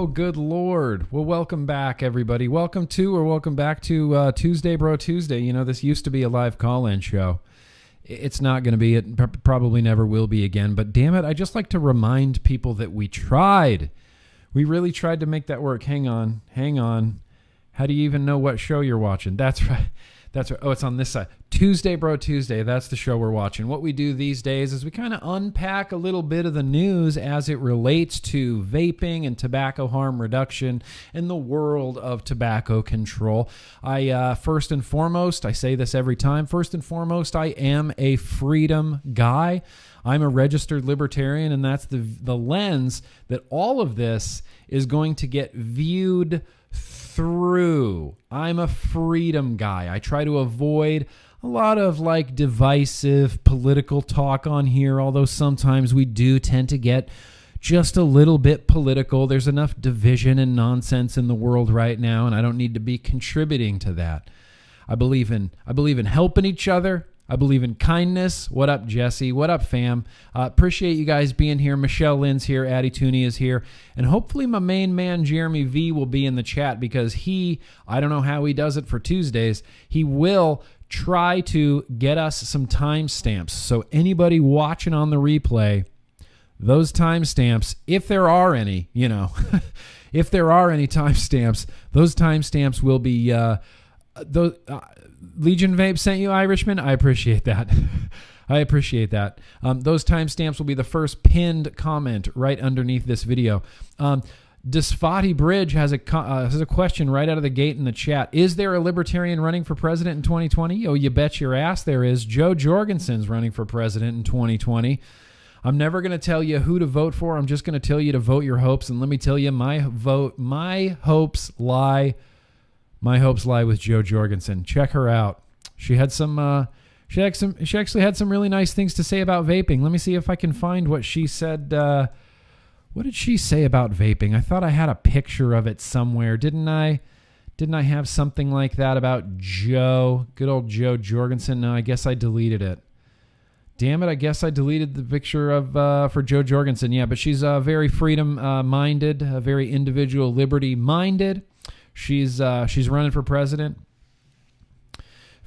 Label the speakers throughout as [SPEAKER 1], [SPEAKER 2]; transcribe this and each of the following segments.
[SPEAKER 1] Oh, good Lord. Well, welcome back, everybody. Welcome back to Tuesday Bro Tuesday. You know, this used to be a live call-in show. It's not going to be. It probably never will be again. But damn it, I just like to remind people that we tried. We really tried to make that work. Hang on. How do you even know what show you're watching? That's right. Oh, it's on this side. Tuesday Bro Tuesday. That's the show we're watching. What we do these days is we kind of unpack a little bit of the news as it relates to vaping and tobacco harm reduction and the world of tobacco control. First and foremost, I say this every time, I am a freedom guy. I'm a registered libertarian, and that's the lens that all of this is going to get viewed through. I'm a freedom guy. I try to avoid a lot of like divisive political talk on here, although sometimes we do tend to get just a little bit political. There's enough division and nonsense in the world right now, and I don't need to be contributing to that. I believe in helping each other. I believe in kindness. What up, Jesse? What up, fam? Appreciate you guys being here. Michelle Lynn's here. Addie Tooney is here. And hopefully my main man, Jeremy V, will be in the chat because I don't know how he does it for Tuesdays. He will try to get us some timestamps. So anybody watching on the replay, those timestamps, if there are any, if there are any timestamps, those timestamps will be... Legion Vape sent you, Irishman. I appreciate that. Those timestamps will be the first pinned comment right underneath this video. Desfati Bridge has a question right out of the gate in the chat. Is there a libertarian running for president in 2020? Oh, you bet your ass there is. Joe Jorgensen's running for president in 2020. I'm never going to tell you who to vote for. I'm just going to tell you to vote your hopes. And let me tell you, my hopes lie with Jo Jorgensen. Check her out. She had she actually had some really nice things to say about vaping. Let me see if I can find what she said. What did she say about vaping? I thought I had a picture of it somewhere. Didn't I have something like that about Joe? Good old Jo Jorgensen. No, I guess I deleted it. Damn it, I guess I deleted the picture of for Jo Jorgensen. Yeah, but she's very freedom-minded, very individual liberty-minded. She's running for president.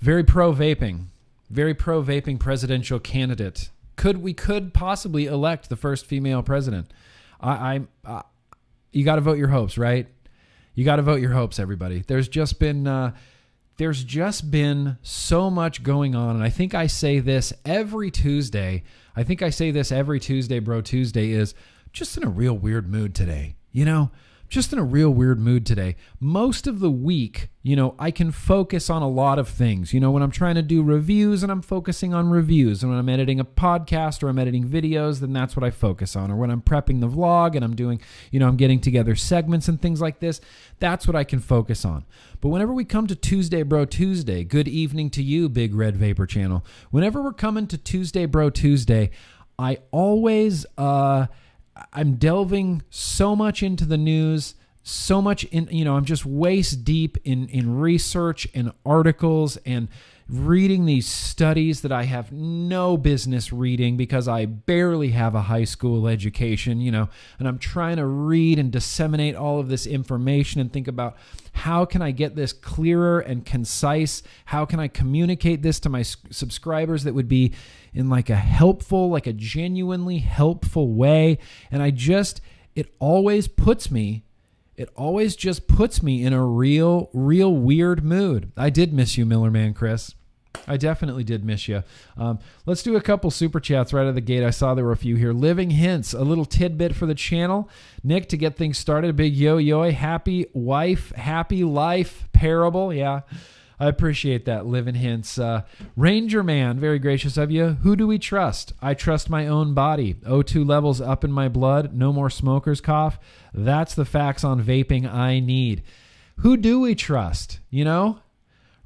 [SPEAKER 1] Very pro-vaping presidential candidate. We could possibly elect the first female president. You got to vote your hopes, right? You got to vote your hopes, everybody. There's just been so much going on, and I think I say this every Tuesday. Bro Tuesday is just in a real weird mood today. Just in a real weird mood today. Most of the week, I can focus on a lot of things. When I'm trying to do reviews and I'm focusing on reviews, and when I'm editing a podcast or I'm editing videos, then that's what I focus on. Or when I'm prepping the vlog and I'm doing, I'm getting together segments and things like this, that's what I can focus on. But whenever we come to Tuesday Bro Tuesday, good evening to you, Big Red Vapor Channel. Whenever we're coming to Tuesday Bro Tuesday, I always... I'm delving so much into the news, so much in, I'm just waist deep in research and articles and reading these studies that I have no business reading because I barely have a high school education, and I'm trying to read and disseminate all of this information and think about how can I get this clearer and concise? How can I communicate this to my subscribers that would be in like a genuinely helpful way? And it always just puts me in a real weird mood. I did miss you, Millerman Chris. I definitely did miss you. Let's do a couple super chats right out of the gate. I saw there were a few here. Living Hints, a little tidbit for the channel. Nick, to get things started, a big yo-yo, happy wife, happy life parable. Yeah, I appreciate that, Living Hints. Ranger Man, very gracious of you. Who do we trust? I trust my own body. O2 levels up in my blood. No more smoker's cough. That's the facts on vaping I need. Who do we trust?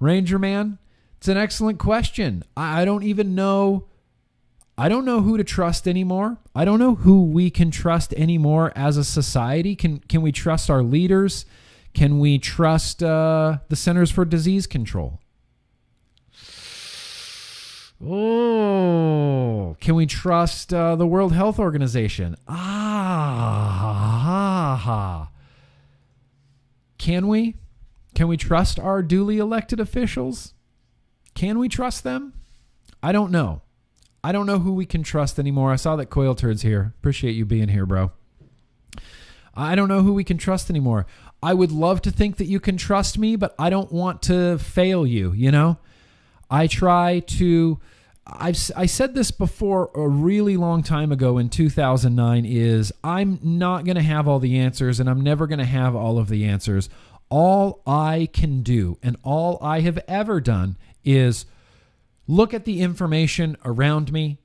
[SPEAKER 1] Ranger Man? It's an excellent question. I don't even know. I don't know who to trust anymore. I don't know who we can trust anymore as a society. Can we trust our leaders? Can we trust the Centers for Disease Control? Oh, can we trust the World Health Organization? Can we? Can we trust our duly elected officials? Can we trust them? I don't know. I don't know who we can trust anymore. I saw that Coil Turd's here. Appreciate you being here, bro. I don't know who we can trust anymore. I would love to think that you can trust me, but I don't want to fail you, you know? I said this before a really long time ago in 2009 is I'm not going to have all the answers and I'm never going to have all of the answers. All I can do and all I have ever done is look at the information around me,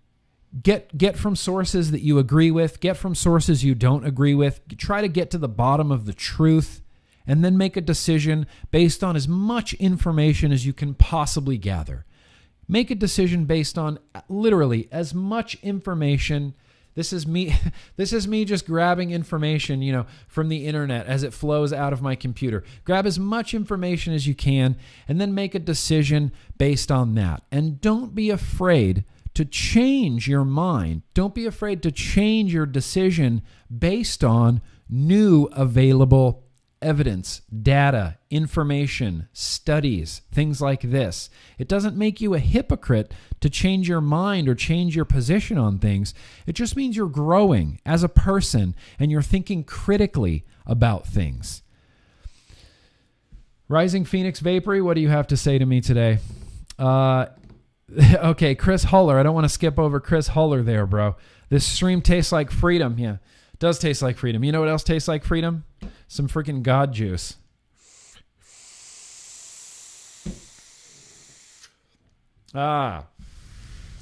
[SPEAKER 1] get from sources that you agree with, get from sources you don't agree with, try to get to the bottom of the truth, and then make a decision based on as much information as you can possibly gather. Make a decision based on literally as much information. This is me just grabbing information, you know, from the internet as it flows out of my computer. Grab as much information as you can and then make a decision based on that. And don't be afraid to change your mind. Don't be afraid to change your decision based on new available evidence, data, information, studies, things like this. It doesn't make you a hypocrite to change your mind or change your position on things. It just means you're growing as a person and you're thinking critically about things. Rising Phoenix Vapory, what do you have to say to me today? Okay, Chris Huller. I don't want to skip over Chris Huller there, bro. This stream tastes like freedom. Yeah, it does taste like freedom. You know what else tastes like freedom? Some freaking God juice. Love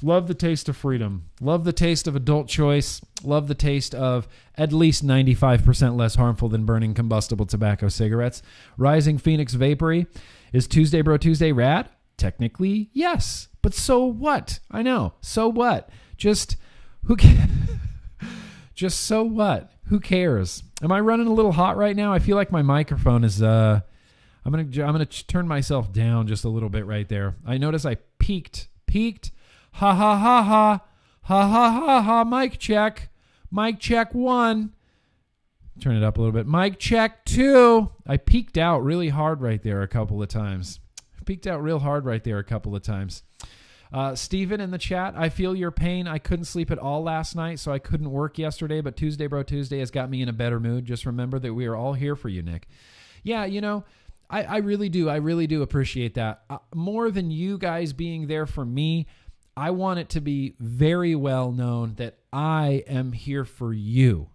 [SPEAKER 1] the taste of freedom. Love the taste of adult choice. Love the taste of at least 95% less harmful than burning combustible tobacco cigarettes. Rising Phoenix Vapory. Is Tuesday Bro Tuesday rad? Technically, yes. But so what? I know. So what? Just so what? Who cares? Am I running a little hot right now? I feel like my microphone is I'm gonna turn myself down just a little bit right there. I notice I peaked. Ha ha ha ha ha ha ha ha. Mic check. Mic check 1. Turn it up a little bit. Mic check 2. I peaked out really hard right there a couple of times. Steven in the chat, I feel your pain. I couldn't sleep at all last night, so I couldn't work yesterday, but Tuesday Bro Tuesday has got me in a better mood. Just remember that we are all here for you, Nick. Yeah, you know, I really do. I really do appreciate that. More than you guys being there for me, I want it to be very well known that I am here for you.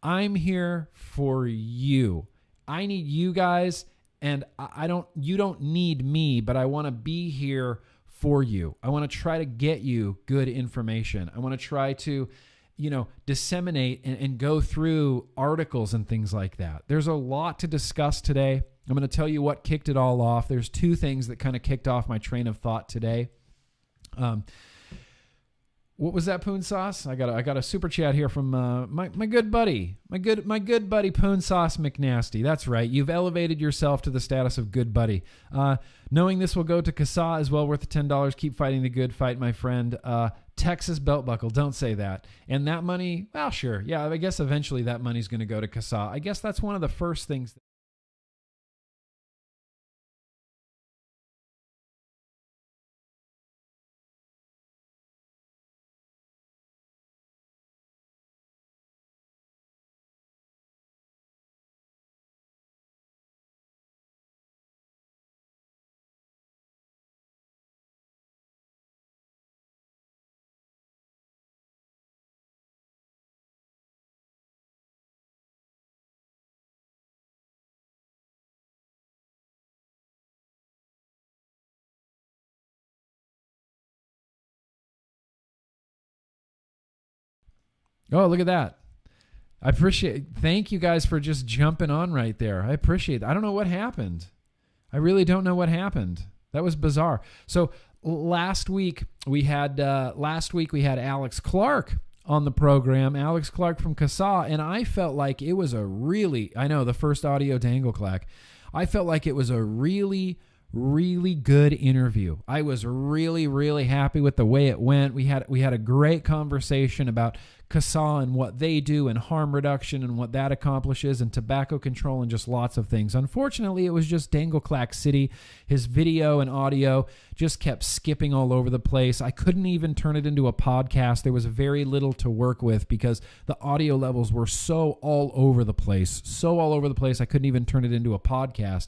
[SPEAKER 1] I'm here for you. I need you guys, and you don't need me, but I want to be here for you. I want to try to get you good information. I want to try to, you know, disseminate and go through articles and things like that. There's a lot to discuss today. I'm going to tell you what kicked it all off. There's 2 things that kind of kicked off my train of thought today. What was that, Poon Sauce? I got a super chat here from my good buddy, my good buddy Poon Sauce McNasty. That's right. You've elevated yourself to the status of good buddy. Knowing this will go to CASA is well worth the $10. Keep fighting the good fight, my friend. Texas belt buckle. Don't say that. And that money, well, sure. Yeah, I guess eventually that money's going to go to CASA. I guess that's one of the first things. Oh, look at that. Thank you guys for just jumping on right there. I appreciate it. I don't know what happened. I really don't know what happened. That was bizarre. So last week we had Alex Clark on the program, Alex Clark from CASA, and I felt like it was the first audio dangle clack. I felt like it was a really, really good interview. I was really, really happy with the way it went. We had a great conversation about CASA and what they do and harm reduction and what that accomplishes and tobacco control and just lots of things. Unfortunately, it was just Dangleclack City. His video and audio just kept skipping all over the place. I couldn't even turn it into a podcast. There was very little to work with because the audio levels were so all over the place. I couldn't even turn it into a podcast.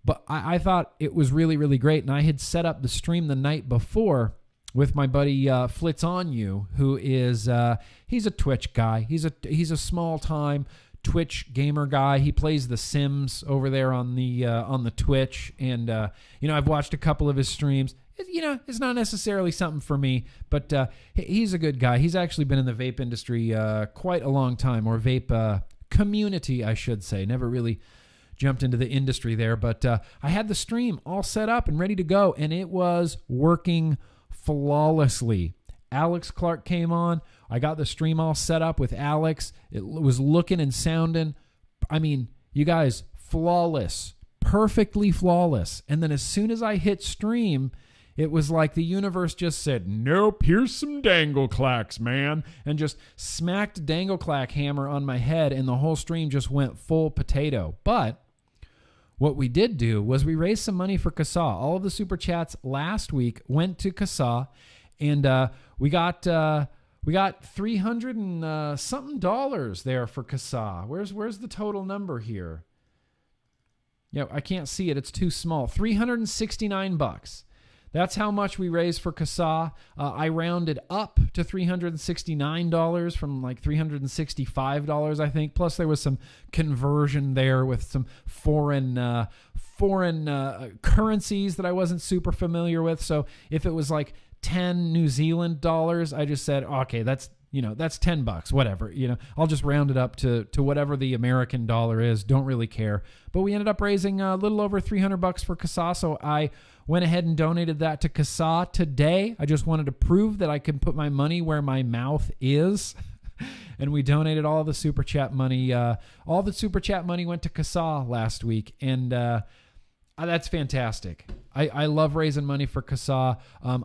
[SPEAKER 1] But I thought it was really, really great. And I had set up the stream the night before with my buddy Flitz On You, who is he's a Twitch guy. He's a small time Twitch gamer guy. He plays The Sims over there on the Twitch, and I've watched a couple of his streams. It's not necessarily something for me, but he's a good guy. He's actually been in the vape industry quite a long time, or vape community, I should say. Never really jumped into the industry there, but I had the stream all set up and ready to go, and it was working flawlessly. Alex Clark came on. I got the stream all set up with Alex. It was looking and sounding, I mean, you guys, flawless, perfectly flawless. And then as soon as I hit stream, it was like the universe just said, nope, here's some Dangleclacks, man, and just smacked a Dangleclack hammer on my head, and the whole stream just went full potato. But what we did do was we raised some money for CASA. All of the super chats last week went to CASA, and we got $300 and something dollars there for CASA. Where's the total number here? Yeah, I can't see it. It's too small. $369. That's how much we raised for CASA. I rounded up to $369 from like $365, I think. Plus, there was some conversion there with some foreign currencies that I wasn't super familiar with. So if it was like 10 New Zealand dollars, I just said, okay, that's $10, whatever. I'll just round it up to whatever the American dollar is. Don't really care. But we ended up raising a little over $300 for CASA. So I went ahead and donated that to CASA today. I just wanted to prove that I can put my money where my mouth is. And we donated all the super chat money. All the super chat money went to CASA last week. And that's fantastic. I love raising money for CASA.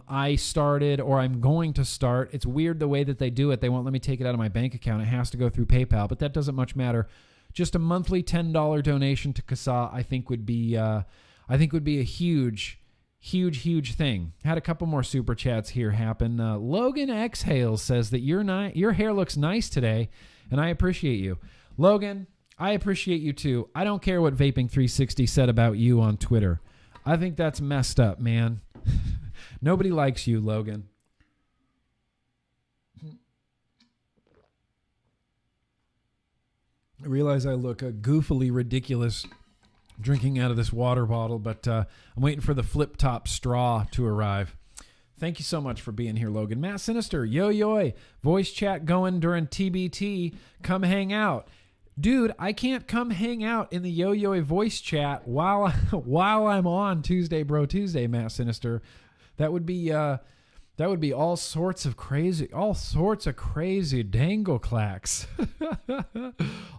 [SPEAKER 1] I started, or I'm going to start. It's weird the way that they do it. They won't let me take it out of my bank account. It has to go through PayPal, but that doesn't much matter. Just a monthly $10 donation to CASA, I think would be a huge thing. Had a couple more super chats here happen. Logan Exhales says that your hair looks nice today, and I appreciate you. Logan, I appreciate you too. I don't care what Vaping 360 said about you on Twitter. I think that's messed up, man. Nobody likes you, Logan. I realize I look goofily ridiculous drinking out of this water bottle, but I'm waiting for the flip top straw to arrive. Thank you so much for being here, Logan. Matt Sinister, yo, voice chat going during TBT. Come hang out. Dude, I can't come hang out in the yo voice chat while I'm on Tuesday, Bro Tuesday, Matt Sinister. That would be all sorts of crazy Dangleclacks.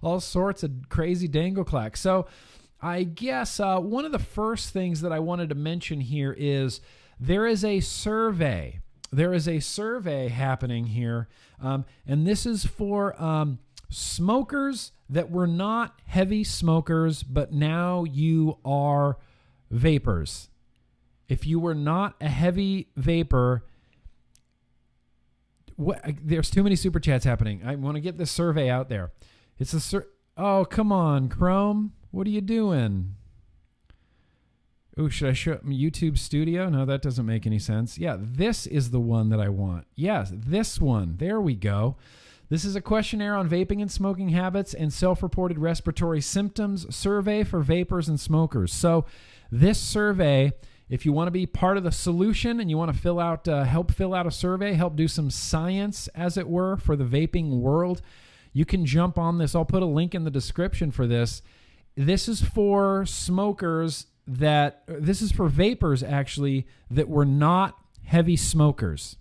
[SPEAKER 1] All sorts of crazy Dangleclacks. So I guess one of the first things that I wanted to mention here is there is a survey. There is a survey happening here, and this is for smokers that were not heavy smokers, but now you are vapors. If you were not a heavy vapor, there's too many super chats happening. I want to get this survey out there. It's oh, come on, Chrome. What are you doing? Oh, should I show YouTube Studio? No, that doesn't make any sense. Yeah, this is the one that I want. Yes, this one. There we go. This is a questionnaire on vaping and smoking habits and self-reported respiratory symptoms survey for vapors and smokers. So this survey, if you want to be part of the solution and you want to help fill out a survey, help do some science, as it were, for the vaping world, you can jump on this. I'll put a link in the description for this. This is for this is for vapors, actually, that were not heavy smokers.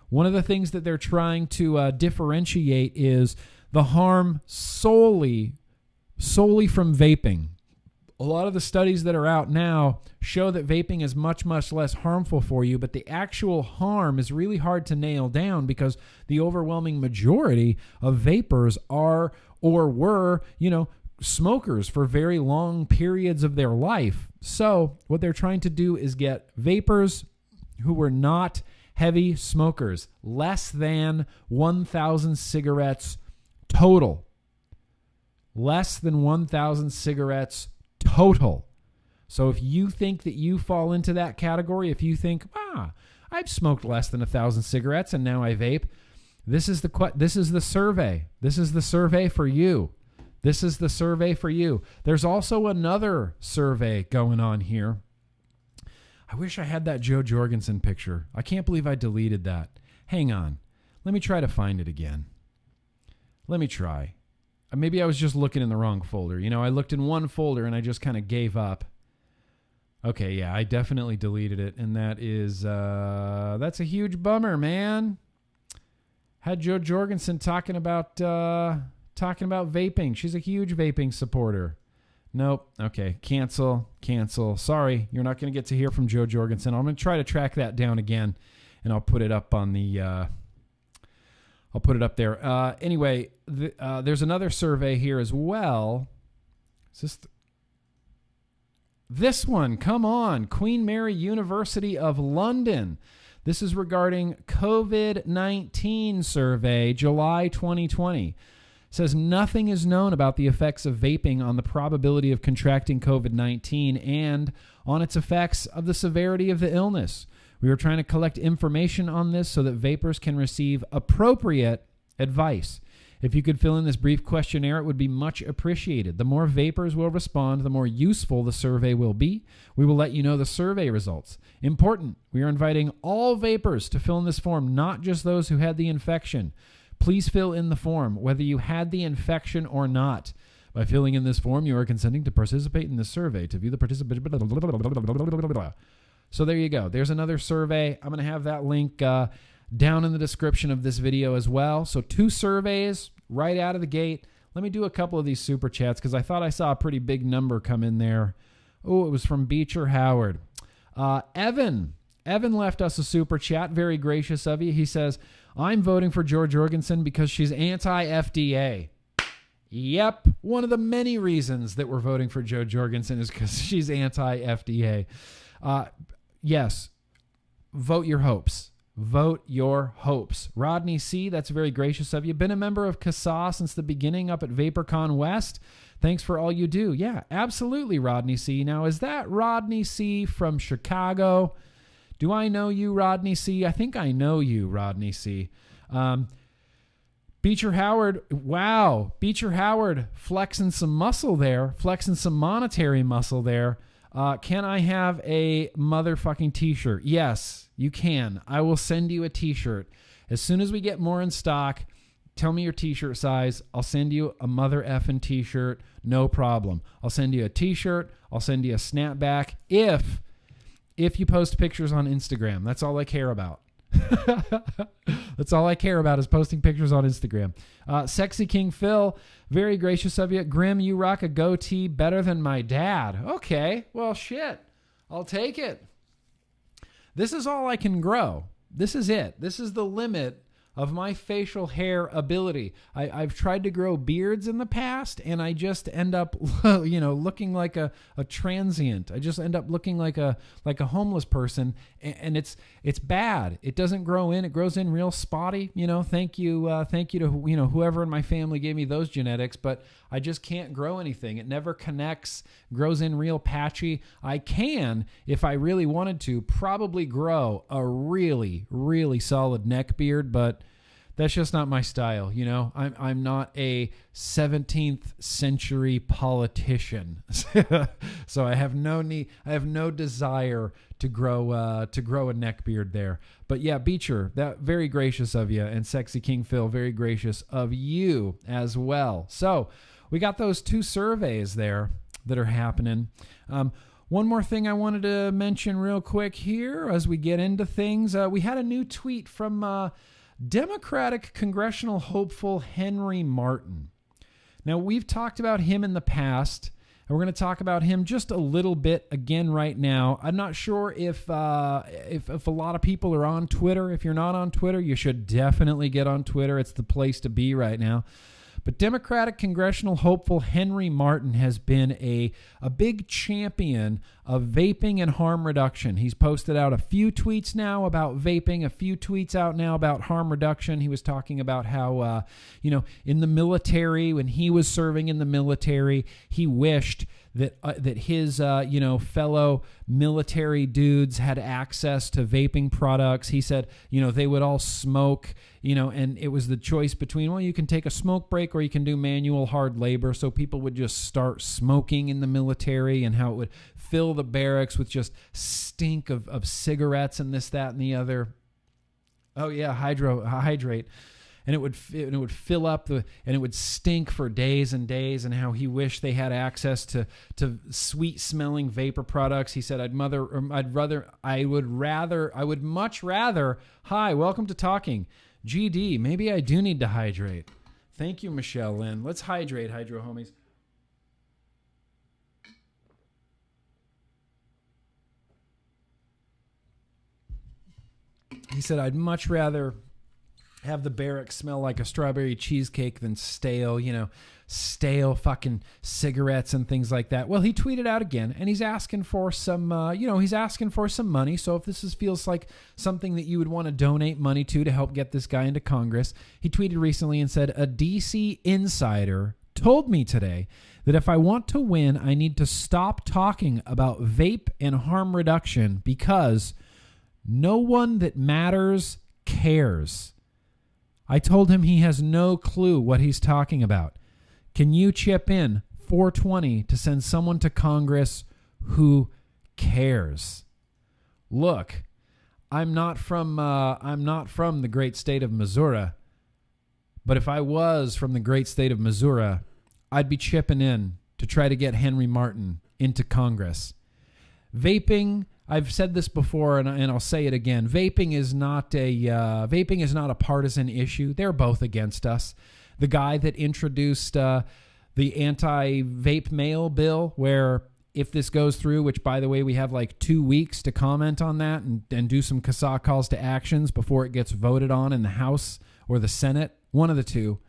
[SPEAKER 1] One of the things that they're trying to differentiate is the harm solely from vaping. a lot of the studies that are out now show that vaping is much, much less harmful for you, but the actual harm is really hard to nail down because the overwhelming majority of vapors are or were, smokers for very long periods of their life. So what they're trying to do is get vapors who were not heavy smokers, less than 1,000 cigarettes total. Less than 1,000 cigarettes total. So if you think that you fall into that category, if you think, I've smoked less than 1,000 cigarettes and now I vape, this is the survey. This is the survey for you. This is the survey for you. There's also another survey going on here. I wish I had that Joe Jorgensen picture. I can't believe I deleted that. Hang on. Let me try to find it again. Let me try. Maybe I was just looking in the wrong folder. I looked in one folder and I just kind of gave up. Okay, yeah, I definitely deleted it. And that is, that's a huge bummer, man. Had Joe Jorgensen talking about vaping. She's a huge vaping supporter. Nope. Okay. Cancel. Sorry. You're not going to get to hear from Joe Jorgensen. I'm going to try to track that down again and I'll put it up on the, I'll put it up there. Anyway, there's another survey here as well. Is this this one? Come on. Queen Mary University of London. This is regarding COVID-19 survey, July 2020. It says nothing is known about the effects of vaping on the probability of contracting COVID-19 and on its effects of the severity of the illness. We are trying to collect information on this so that vapers can receive appropriate advice. If you could fill in this brief questionnaire, it would be much appreciated. The more vapers will respond, the more useful the survey will be. We will let you know the survey results. Important, we are inviting all vapers to fill in this form, not just those who had the infection. Please fill in the form, whether you had the infection or not. By filling in this form, you are consenting to participate in this survey. To view the participant... So there you go. There's another survey. I'm going to have that link down in the description of this video as well. So 2 surveys right out of the gate. Let me do a couple of these super chats because I thought I saw a pretty big number come in there. Oh, it was from Beecher Howard. Evan left us a super chat. Very gracious of you. He says, I'm voting for George Jorgensen because she's anti-FDA. Yep. One of the many reasons that we're voting for Joe Jorgensen is because she's anti-FDA. Yes. Vote your hopes. Vote your hopes. Rodney C., that's very gracious of you. Been a member of CASA since the beginning up at VaporCon West. Thanks for all you do. Yeah, absolutely, Rodney C. Now, is that Rodney C. from Chicago? Do I know you, Rodney C.? I think I know you, Rodney C. Beecher Howard, wow. Beecher Howard flexing some muscle there, flexing some monetary muscle there. Can I have a motherfucking t-shirt? Yes, you can. I will send you a t-shirt. As soon as we get more in stock, tell me your t-shirt size. I'll send you a mother effing t-shirt. No problem. I'll send you a t-shirt. I'll send you a snapback if you post pictures on Instagram. That's all I care about. That's all I care about is posting pictures on Instagram. Sexy King Phil, very gracious of you. Grim, you rock a goatee better than my dad. Okay, well, shit. I'll take it. This is all I can grow. This is it. This is the limit of my facial hair ability. I've tried to grow beards in the past, and I just end up, looking like a transient. I just end up looking like a homeless person, and it's bad. It doesn't grow in. It grows in real spotty. Thank you to whoever in my family gave me those genetics, but I just can't grow anything. It never connects. Grows in real patchy. I can, if I really wanted to, probably grow a really, really solid neck beard, but that's just not my style. I'm not a 17th century politician. So I have no need, I have no desire to grow a neck beard there. But yeah, Beecher, that very gracious of you, and Sexy King Phil, very gracious of you as well. So we got those 2 surveys there that are happening. One more thing I wanted to mention real quick here as we get into things. We had a new tweet from Democratic congressional hopeful Henry Martin. Now, we've talked about him in the past. And we're going to talk about him just a little bit again right now. I'm not sure if a lot of people are on Twitter. If you're not on Twitter, you should definitely get on Twitter. It's the place to be right now. But Democratic congressional hopeful Henry Martin has been a big champion of vaping and harm reduction. He's posted out a few tweets now about vaping, a few tweets out now about harm reduction. He was talking about how, in the military, when he was serving in the military, he wished that his fellow military dudes had access to vaping products. He said, they would all smoke, and it was the choice between, well, you can take a smoke break or you can do manual hard labor. So people would just start smoking in the military, and how it would fill the barracks with just stink of cigarettes and this, that, and the other. Oh yeah, hydrate. And it would fill up and it would stink for days and days, and how he wished they had access to sweet smelling vapor products. He said, I would much rather. Hi, welcome to Talking. GD, maybe I do need to hydrate. Thank you, Michelle Lynn. Let's hydrate, hydro homies. He said, I'd much rather have the barracks smell like a strawberry cheesecake than stale fucking cigarettes and things like that. Well, he tweeted out again, and he's asking for some, money. So if this feels like something that you would want to donate money to help get this guy into Congress, he tweeted recently and said, a DC insider told me today that if I want to win, I need to stop talking about vape and harm reduction because no one that matters cares. I told him he has no clue what he's talking about. Can you chip in 420 to send someone to Congress who cares? Look, I'm not from the great state of Missouri, but if I was from the great state of Missouri, I'd be chipping in to try to get Henry Martin into Congress. Vaping, I've said this before, and I'll say it again. Vaping is not a partisan issue. They're both against us. The guy that introduced the anti-vape mail bill, where if this goes through, which by the way we have like 2 weeks to comment on that and do some CASA calls to actions before it gets voted on in the House or the Senate, one of the two.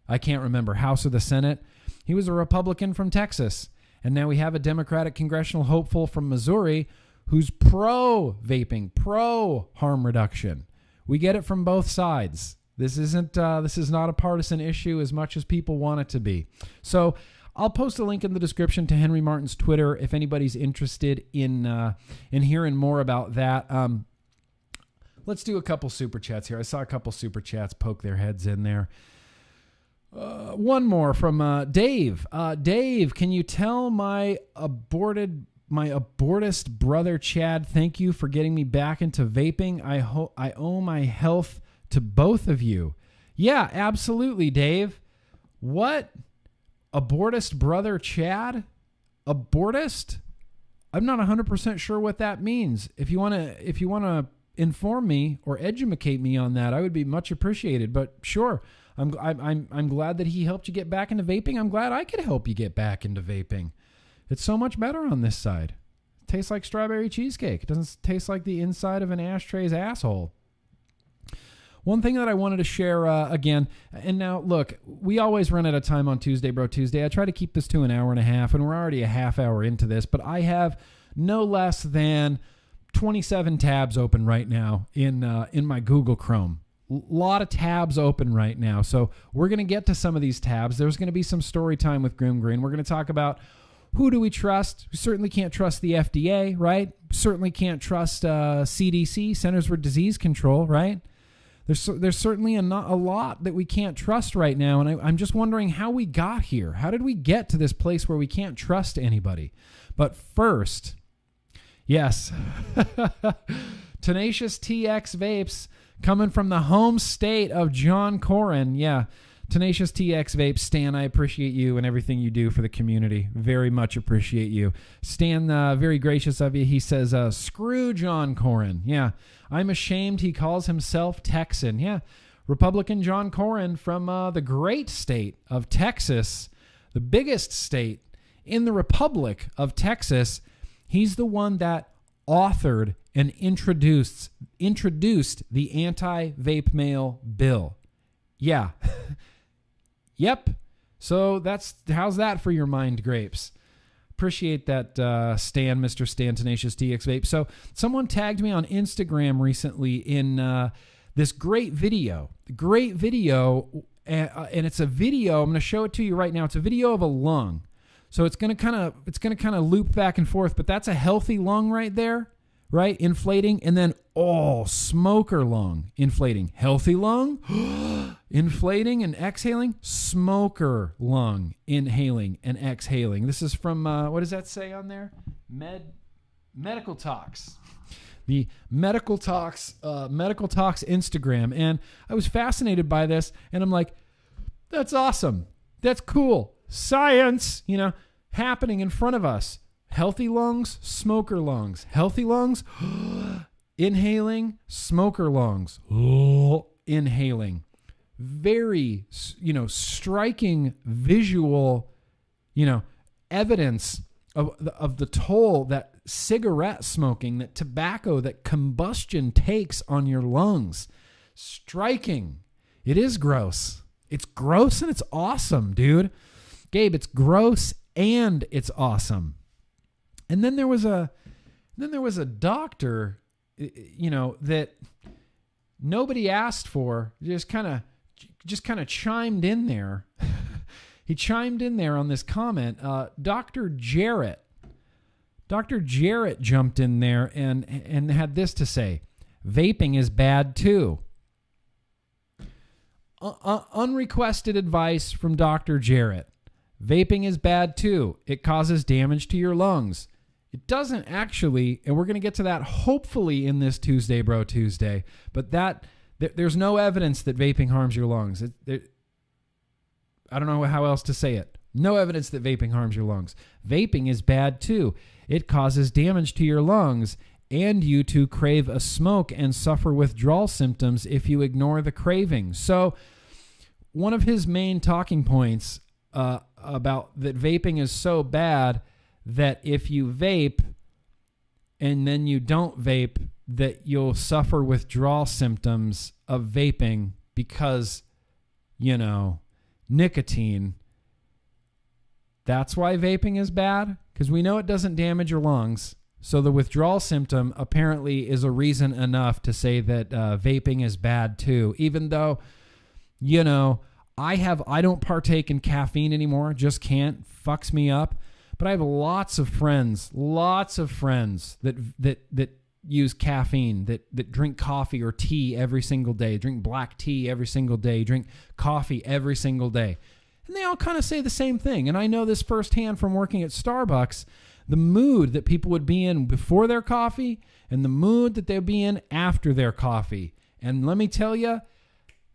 [SPEAKER 1] I can't remember, House or the Senate. He was a Republican from Texas, and now we have a Democratic congressional hopeful from Missouri who's pro-vaping, pro-harm reduction. We get it from both sides. This is not a partisan issue as much as people want it to be. So I'll post a link in the description to Henry Martin's Twitter if anybody's interested in hearing more about that. Let's do a couple super chats here. I saw a couple super chats poke their heads in there. One more from Dave. Dave, can you tell my abortist brother Chad, thank you for getting me back into vaping. I owe my health to both of you. Yeah, absolutely, Dave. What? Abortist brother Chad? Abortist? I'm not 100% sure what that means. If you want to inform me or educate me on that, I would be much appreciated. But sure, I'm glad that he helped you get back into vaping. I'm glad I could help you get back into vaping. It's so much better on this side. It tastes like strawberry cheesecake. It doesn't taste like the inside of an ashtray's asshole. One thing that I wanted to share again, and now look, we always run out of time on Tuesday, Bro Tuesday. I try to keep this to an hour and a half, and we're already a half hour into this, but I have no less than 27 tabs open right now in my Google Chrome. A lot of tabs open right now. So we're going to get to some of these tabs. There's going to be some story time with GrimmGreen. We're going to talk about who do we trust? We certainly can't trust the FDA, right? Certainly can't trust CDC, Centers for Disease Control, right? There's certainly a lot that we can't trust right now, and I'm just wondering how we got here. How did we get to this place where we can't trust anybody? But first, yes, Tenacious TX Vapes coming from the home state of John Corrin. Yeah, Tenacious TX Vapes, Stan, I appreciate you and everything you do for the community. Very much appreciate you. Stan, very gracious of you. He says, screw John Corrin. Yeah, I'm ashamed he calls himself Texan. Yeah, Republican John Corrin from the great state of Texas, the biggest state in the Republic of Texas, he's the one that authored and introduced the anti-vape mail bill. Yeah. Yep. So how's that for your mind grapes? Appreciate that, Mr. Stan Tenacious TX Vape. So someone tagged me on Instagram recently in this great video, and it's a video. I'm going to show it to you right now. It's a video of a lung. So it's going to kind of loop back and forth, but that's a healthy lung right there, right? Inflating, and then smoker lung, inflating, healthy lung, inflating and exhaling, smoker lung, inhaling and exhaling. This is from what does that say on there? Medical Talks. The Medical Talks Instagram. And I was fascinated by this, and I'm like, that's awesome. That's cool. Science, happening in front of us. Healthy lungs, smoker lungs. Healthy lungs, inhaling, smoker lungs, inhaling. Very, striking visual, evidence of the toll that cigarette smoking, that tobacco, that combustion takes on your lungs. Striking. It is gross. It's gross and it's awesome, dude. Gabe, it's gross and it's awesome. And then there was a doctor, that nobody asked for, just kind of chimed in there. He chimed in there on this comment. Dr. Jarrett jumped in there and had this to say: vaping is bad too. Unrequested advice from Dr. Jarrett. Vaping is bad too. It causes damage to your lungs. It doesn't actually, and we're going to get to that hopefully in this Tuesday Bro Tuesday, but there's no evidence that vaping harms your lungs. I don't know how else to say it. No evidence that vaping harms your lungs. Vaping is bad too. It causes damage to your lungs and you to crave a smoke and suffer withdrawal symptoms if you ignore the craving. So one of his main talking points about that vaping is so bad that if you vape and then you don't vape, that you'll suffer withdrawal symptoms of vaping because, nicotine. That's why vaping is bad, because we know it doesn't damage your lungs. So the withdrawal symptom apparently is a reason enough to say that vaping is bad too, even though, I don't partake in caffeine anymore. Just can't. Fucks me up. But I have lots of friends that use caffeine, that drink coffee or tea every single day, drink black tea every single day, drink coffee every single day. And they all kind of say the same thing. And I know this firsthand from working at Starbucks, the mood that people would be in before their coffee and the mood that they'd be in after their coffee. And let me tell you,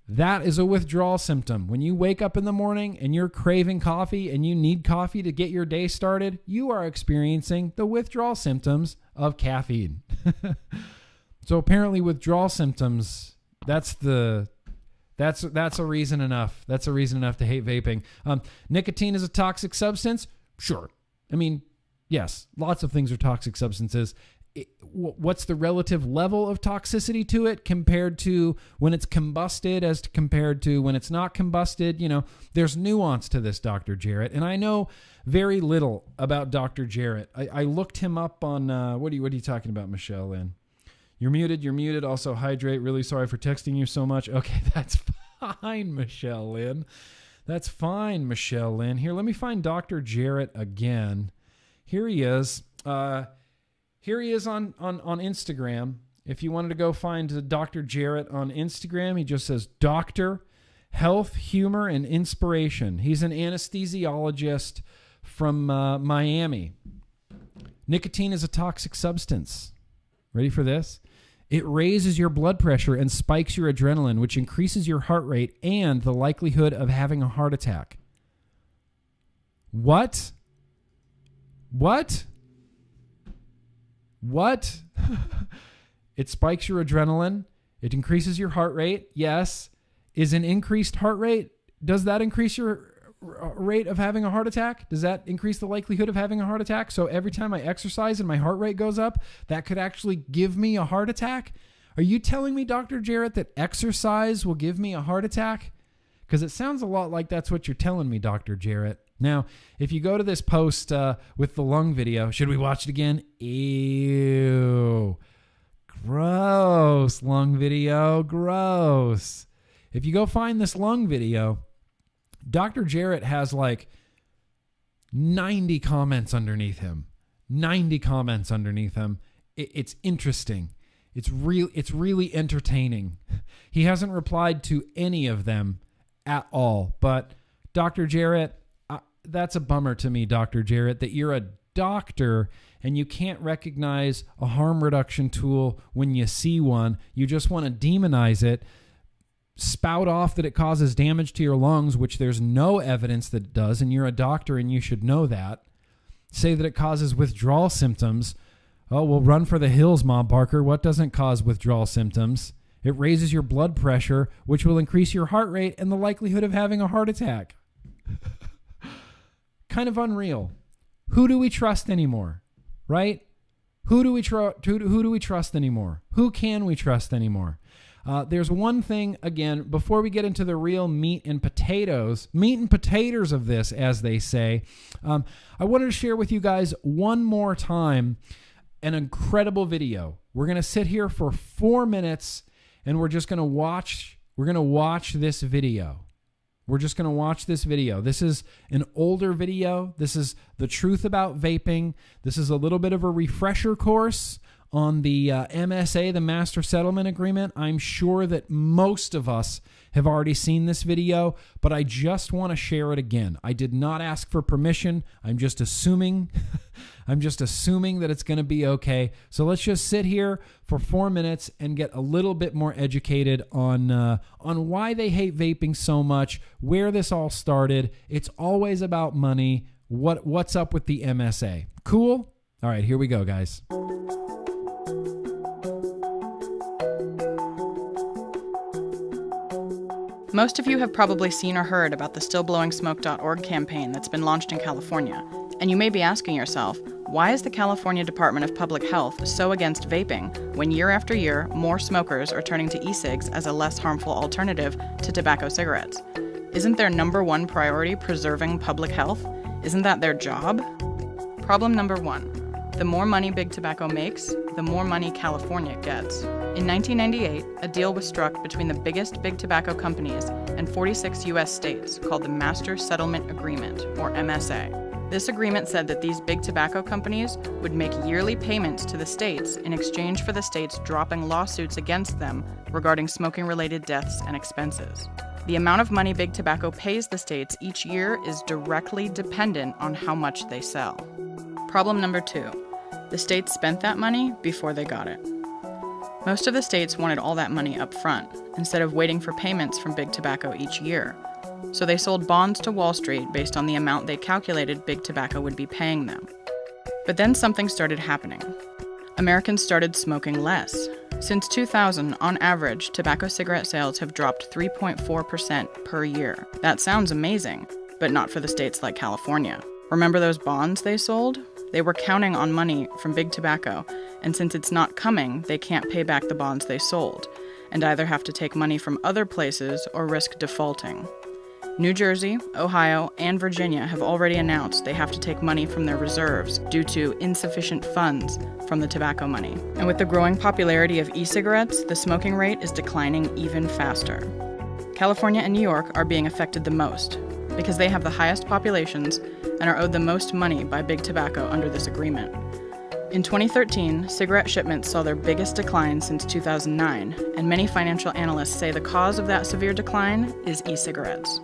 [SPEAKER 1] that is a withdrawal symptom. When you wake up in the morning and you're craving coffee and you need coffee to get your day started, you are experiencing the withdrawal symptoms of caffeine. So apparently withdrawal symptoms, that's a reason enough. That's a reason enough to hate vaping. Nicotine is a toxic substance? Sure. I mean, yes, lots of things are toxic substances. What's the relative level of toxicity to it compared to when it's combusted as compared to when it's not combusted? There's nuance to this, Dr. Jarrett. And I know very little about Dr. Jarrett. I looked him up on, what are you talking about, Michelle Lynn? You're muted. Also hydrate. Really sorry for texting you so much. Okay, that's fine, Michelle Lynn. That's fine, Michelle Lynn. Here, let me find Dr. Jarrett again. Here he is. Here he is on Instagram. If you wanted to go find Dr. Jarrett on Instagram, he just says Doctor, Health, Humor, and Inspiration. He's an anesthesiologist from Miami. Nicotine is a toxic substance. Ready for this? It raises your blood pressure and spikes your adrenaline, which increases your heart rate and the likelihood of having a heart attack. What? It spikes your adrenaline. It increases your heart rate. Yes. Is an increased heart rate, does that increase your rate of having a heart attack? Does that increase the likelihood of having a heart attack? So every time I exercise and my heart rate goes up, that could actually give me a heart attack? Are you telling me, Dr. Jarrett, that exercise will give me a heart attack? Because it sounds a lot like that's what you're telling me, Dr. Jarrett. Now, if you go to this post with the lung video, should we watch it again? Ew. Gross. Lung video. Gross. If you go find this lung video, Dr. Jarrett has like 90 comments underneath him. 90 comments underneath him. It's interesting. It's really entertaining. He hasn't replied to any of them at all. But Dr. Jarrett, that's a bummer to me, Dr. Jarrett, that you're a doctor and you can't recognize a harm reduction tool when you see one. You just want to demonize it, spout off that it causes damage to your lungs, which there's no evidence that it does, and you're a doctor and you should know that. Say that it causes withdrawal symptoms. Oh, well, run for the hills, Mom Barker. What doesn't cause withdrawal symptoms? It raises your blood pressure, which will increase your heart rate and the likelihood of having a heart attack. Kind of unreal. Who do we trust anymore? Right? Who do we trust anymore? Who can we trust anymore? There's one thing, again, before we get into the real meat and potatoes of this, as they say, I wanted to share with you guys one more time an incredible video. We're going to sit here for 4 minutes and we're just going to watch this video. We're just going to watch this video. This is an older video. This is the truth about vaping. This is a little bit of a refresher course on the MSA, the Master Settlement Agreement. I'm sure that most of us have already seen this video, but I just want to share it again. I did not ask for permission. I'm just assuming that it's going to be okay. So let's just sit here for 4 minutes and get a little bit more educated on why they hate vaping so much, where this all started. It's always about money. What's up with the MSA? Cool? All right, here we go, guys.
[SPEAKER 2] Most of you have probably seen or heard about the stillblowingsmoke.org campaign that's been launched in California, and you may be asking yourself, why is the California Department of Public Health so against vaping when year after year more smokers are turning to e-cigs as a less harmful alternative to tobacco cigarettes? Isn't their number one priority preserving public health? Isn't that their job? Problem number one. The more money Big Tobacco makes, the more money California gets. In 1998, a deal was struck between the biggest Big Tobacco companies and 46 U.S. states called the Master Settlement Agreement, or MSA. This agreement said that these Big Tobacco companies would make yearly payments to the states in exchange for the states dropping lawsuits against them regarding smoking-related deaths and expenses. The amount of money Big Tobacco pays the states each year is directly dependent on how much they sell. Problem number two. The states spent that money before they got it. Most of the states wanted all that money up front, instead of waiting for payments from Big Tobacco each year. So they sold bonds to Wall Street based on the amount they calculated Big Tobacco would be paying them. But then something started happening. Americans started smoking less. Since 2000, on average, tobacco cigarette sales have dropped 3.4% per year. That sounds amazing, but not for the states like California. Remember those bonds they sold? They were counting on money from Big Tobacco, and since it's not coming, they can't pay back the bonds they sold, and either have to take money from other places or risk defaulting. New Jersey, Ohio, and Virginia have already announced they have to take money from their reserves due to insufficient funds from the tobacco money. And with the growing popularity of e-cigarettes, the smoking rate is declining even faster. California and New York are being affected the most, because they have the highest populations and are owed the most money by Big Tobacco under this agreement. In 2013, cigarette shipments saw their biggest decline since 2009, and many financial analysts say the cause of that severe decline is e-cigarettes.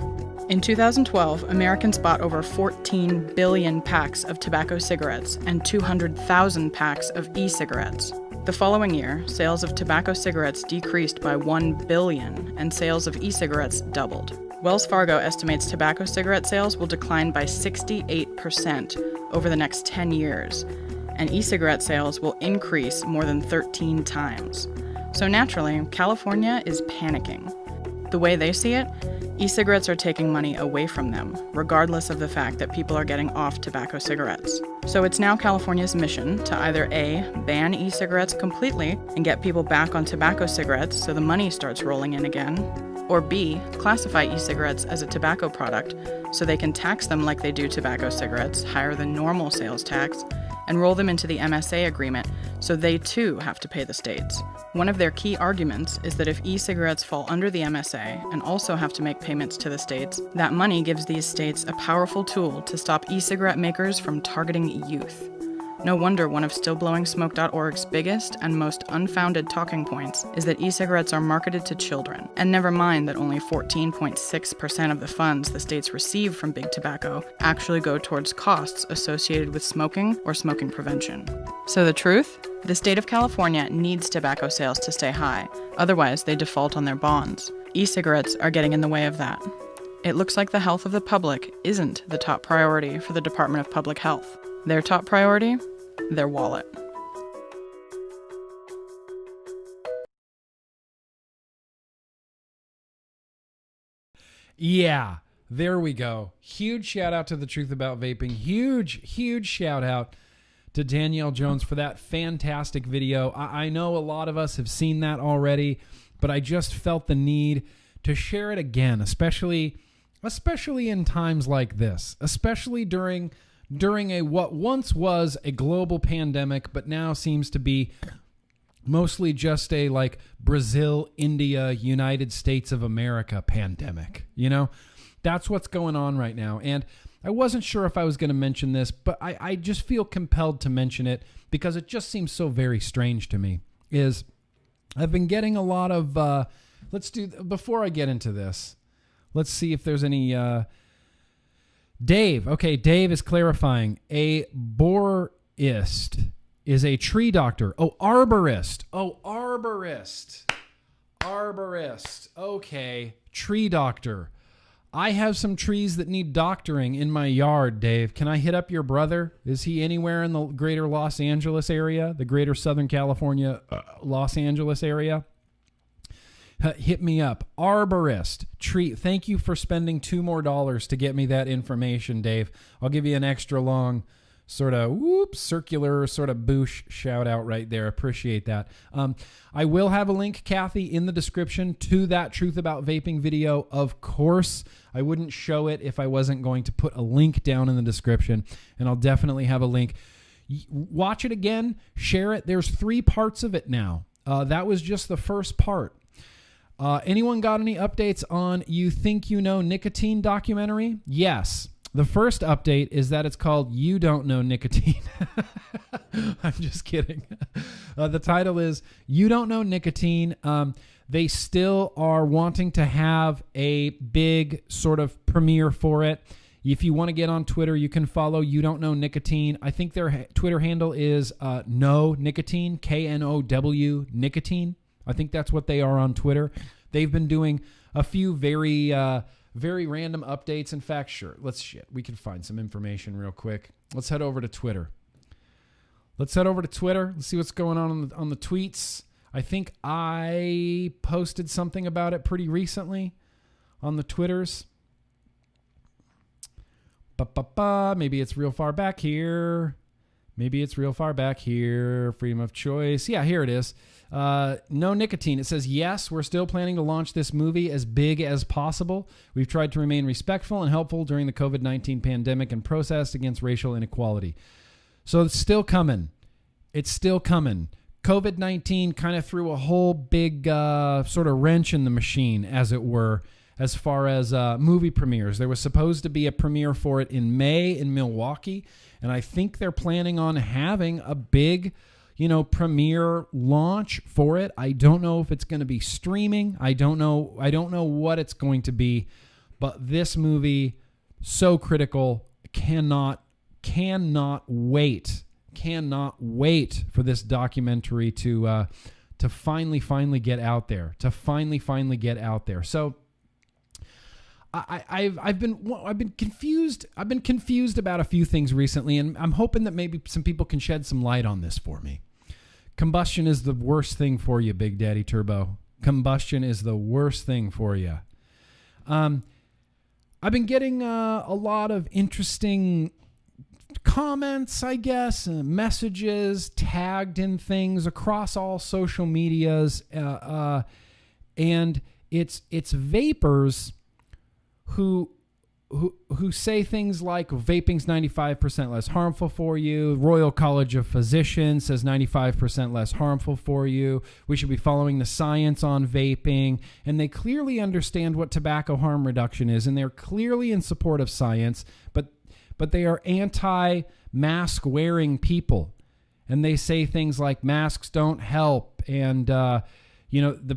[SPEAKER 2] In 2012, Americans bought over 14 billion packs of tobacco cigarettes and 200,000 packs of e-cigarettes. The following year, sales of tobacco cigarettes decreased by 1 billion, and sales of e-cigarettes doubled. Wells Fargo estimates tobacco cigarette sales will decline by 68% over the next 10 years, and e-cigarette sales will increase more than 13 times. So naturally, California is panicking. The way they see it, E-cigarettes are taking money away from them, regardless of the fact that people are getting off tobacco cigarettes. So it's now California's mission to either A, ban e-cigarettes completely and get people back on tobacco cigarettes so the money starts rolling in again, or B, classify e-cigarettes as a tobacco product so they can tax them like they do tobacco cigarettes, higher than normal sales tax, and roll them into the MSA agreement so they too have to pay the states. One of their key arguments is that if e-cigarettes fall under the MSA and also have to make payments to the states, that money gives these states a powerful tool to stop e-cigarette makers from targeting youth. No wonder one of stillblowingsmoke.org's biggest and most unfounded talking points is that e-cigarettes are marketed to children. And never mind that only 14.6% of the funds the states receive from big tobacco actually go towards costs associated with smoking or smoking prevention. So the truth? The state of California needs tobacco sales to stay high, otherwise they default on their bonds. E-cigarettes are getting in the way of that. It looks like the health of the public isn't the top priority for the Department of Public Health. Their top priority? Their wallet.
[SPEAKER 1] Yeah, there we go. Huge shout out to The Truth About Vaping. Huge shout out to Danielle Jones for that fantastic video. I know a lot of us have seen that already, but I just felt the need to share it again, especially in times like this, especially during a what once was a global pandemic, but now seems to be mostly just a like Brazil, India, United States of America pandemic. You know, that's what's going on right now. And I wasn't sure if I was going to mention this, but I just feel compelled to mention it because it just seems so very strange to me. Is I've been getting a lot of, before I get into this, let's see if there's any, Dave. Okay, Dave is clarifying. A borist is a tree doctor. Oh, arborist. Arborist. Okay, tree doctor. I have some trees that need doctoring in my yard, Dave. Can I hit up your brother? Is he anywhere in the greater Los Angeles area, the greater Southern California, Los Angeles area? Hit me up. Arborist. Tree. Thank you for spending $2 more to get me that information, Dave. I'll give you an extra long sort of circular sort of boosh shout out right there. Appreciate that. I will have a link, Kathy, in the description to that Truth About Vaping video. Of course, I wouldn't show it if I wasn't going to put a link down in the description, and I'll definitely have a link. Watch it again. Share it. There's 3 parts of it now. That was just the first part. Anyone got any updates on You Think You Know Nicotine documentary? Yes. The first update is that it's called You Don't Know Nicotine. I'm just kidding. The title is You Don't Know Nicotine. They still are wanting to have a big sort of premiere for it. If you want to get on Twitter, you can follow You Don't Know Nicotine. I think their Twitter handle is No Nicotine, KNOW Nicotine. I think that's what they are on Twitter. They've been doing a few very random updates. In fact, sure, we can find some information real quick. Let's head over to Twitter. Let's see what's going on the tweets. I think I posted something about it pretty recently on the Twitters. Maybe it's real far back here. Freedom of choice. Yeah, here it is. No nicotine. It says, yes, we're still planning to launch this movie as big as possible. We've tried to remain respectful and helpful during the COVID-19 pandemic and protest against racial inequality. So it's still coming. COVID-19 kind of threw a whole big sort of wrench in the machine, as it were, as far as movie premieres. There was supposed to be a premiere for it in May in Milwaukee, and I think they're planning on having a big, premiere launch for it. I don't know if it's going to be streaming. I don't know what it's going to be, but this movie, so critical, cannot wait for this documentary to finally get out there. So I've been confused. I've been confused about a few things recently, and I'm hoping that maybe some people can shed some light on this for me. Combustion is the worst thing for you, Big Daddy Turbo. Combustion is the worst thing for you. I've been getting a lot of interesting comments, I guess, messages tagged in things across all social medias, and it's vapors who say things like vaping's 95% less harmful for you. Royal College of Physicians says 95% less harmful for you. We should be following the science on vaping. And they clearly understand what tobacco harm reduction is, and they're clearly in support of science, but they are anti-mask wearing people. And they say things like masks don't help, and the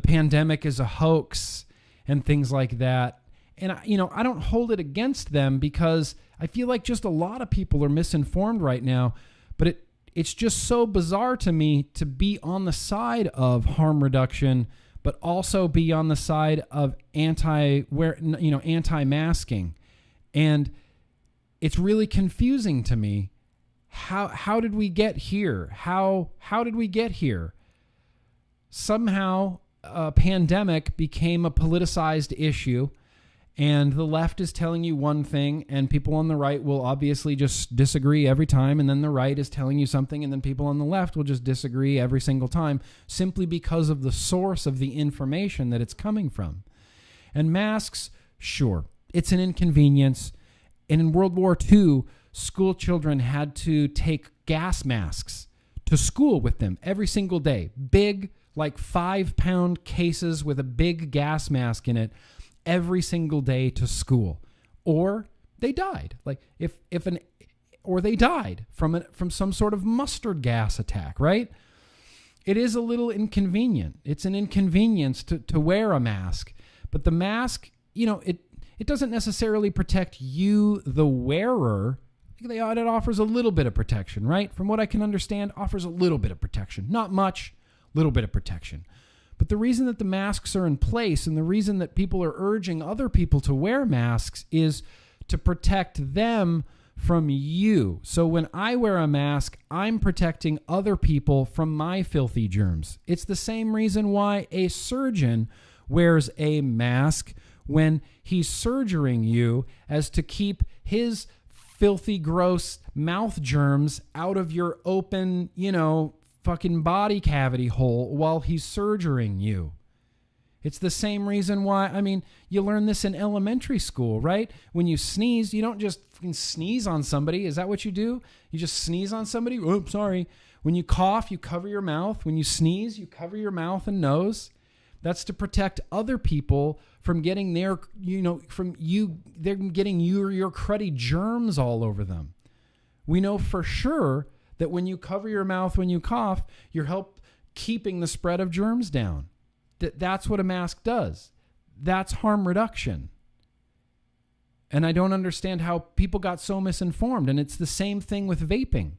[SPEAKER 1] pandemic is a hoax and things like that. And, I don't hold it against them, because I feel like just a lot of people are misinformed right now. But it's just so bizarre to me to be on the side of harm reduction, but also be on the side of anti-masking. And it's really confusing to me. How did we get here? How did we get here? Somehow a pandemic became a politicized issue. And the left is telling you one thing, and people on the right will obviously just disagree every time. And then the right is telling you something, and then people on the left will just disagree every single time, simply because of the source of the information that it's coming from. And masks, sure, it's an inconvenience. And in World War II, school children had to take gas masks to school with them every single day. Big, like 5-pound cases with a big gas mask in it, every single day to school, or they died. Or they died from some sort of mustard gas attack, right? It is a little inconvenient. It's an inconvenience to wear a mask, but the mask, it doesn't necessarily protect you, the wearer. It offers a little bit of protection, right? From what I can understand, offers a little bit of protection, not much, little bit of protection. But the reason that the masks are in place, and the reason that people are urging other people to wear masks, is to protect them from you. So when I wear a mask, I'm protecting other people from my filthy germs. It's the same reason why a surgeon wears a mask when he's surgerying you, as to keep his filthy, gross mouth germs out of your open, fucking body cavity hole while he's surgerying you. It's the same reason why, you learn this in elementary school, right? When you sneeze, you don't just fucking sneeze on somebody. Is that what you do? You just sneeze on somebody? Oh, sorry. When you cough, you cover your mouth. When you sneeze, you cover your mouth and nose. That's to protect other people from getting they're getting your cruddy germs all over them. We know for sure that when you cover your mouth when you cough, you're help keeping the spread of germs down. That's what a mask does. That's harm reduction. And I don't understand how people got so misinformed. And it's the same thing with vaping.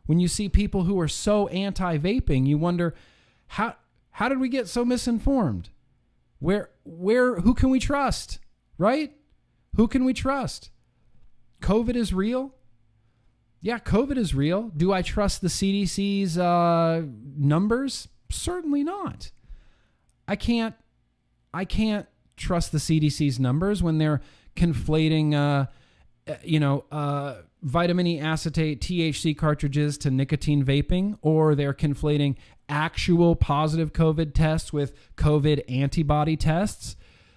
[SPEAKER 1] When you see people who are so anti-vaping, you wonder, how did we get so misinformed? Who can we trust? Right? Who can we trust? COVID is real? Yeah, COVID is real. Do I trust the CDC's numbers? Certainly not. I can't trust the CDC's numbers when they're conflating, vitamin E acetate THC cartridges to nicotine vaping, or they're conflating actual positive COVID tests with COVID antibody tests.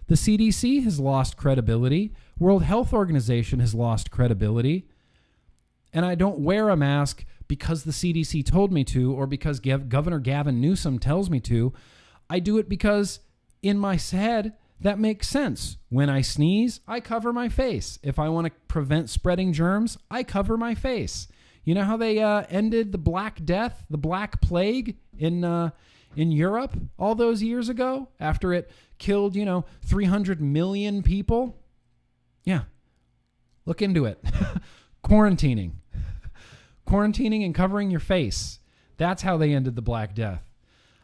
[SPEAKER 1] The CDC has lost credibility. World Health Organization has lost credibility. And I don't wear a mask because the CDC told me to, or because Governor Gavin Newsom tells me to. I do it because in my head, that makes sense. When I sneeze, I cover my face. If I want to prevent spreading germs, I cover my face. You know how they ended the Black Death, the Black Plague in Europe all those years ago after it killed, 300 million people? Yeah. Look into it. Quarantining and covering your face. That's how they ended the Black Death.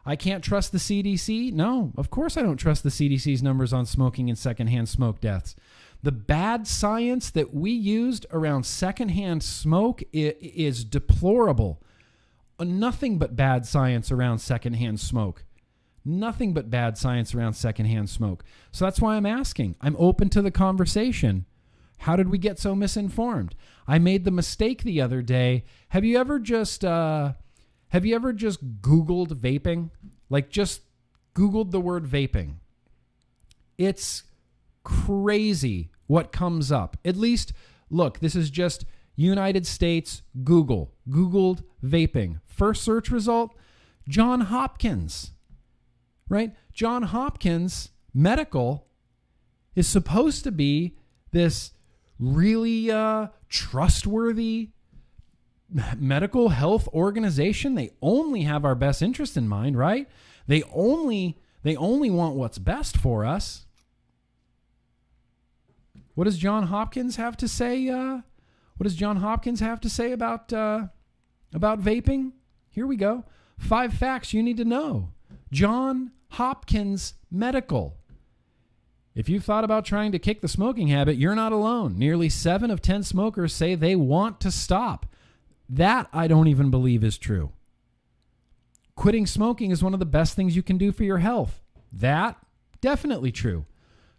[SPEAKER 1] I can't trust the CDC? No, of course I don't trust the CDC's numbers on smoking and secondhand smoke deaths. The bad science that we used around secondhand smoke is deplorable. Nothing but bad science around secondhand smoke. Nothing but bad science around secondhand smoke. So that's why I'm asking. I'm open to the conversation. How did we get so misinformed? I made the mistake the other day. Have you ever just Googled vaping? Like just Googled the word vaping. It's crazy what comes up. At least, look, this is just United States Google. Googled vaping. First search result, John Hopkins. Right? John Hopkins Medical is supposed to be this really trustworthy medical health organization. They only have our best interest in mind, right? They only want what's best for us. What does John Hopkins have to say? What does John Hopkins have to say about vaping? Here we go. 5 facts you need to know. John Hopkins Medical. If you've thought about trying to kick the smoking habit, you're not alone. Nearly 7 of 10 smokers say they want to stop. That I don't even believe is true. Quitting smoking is one of the best things you can do for your health. That, definitely true.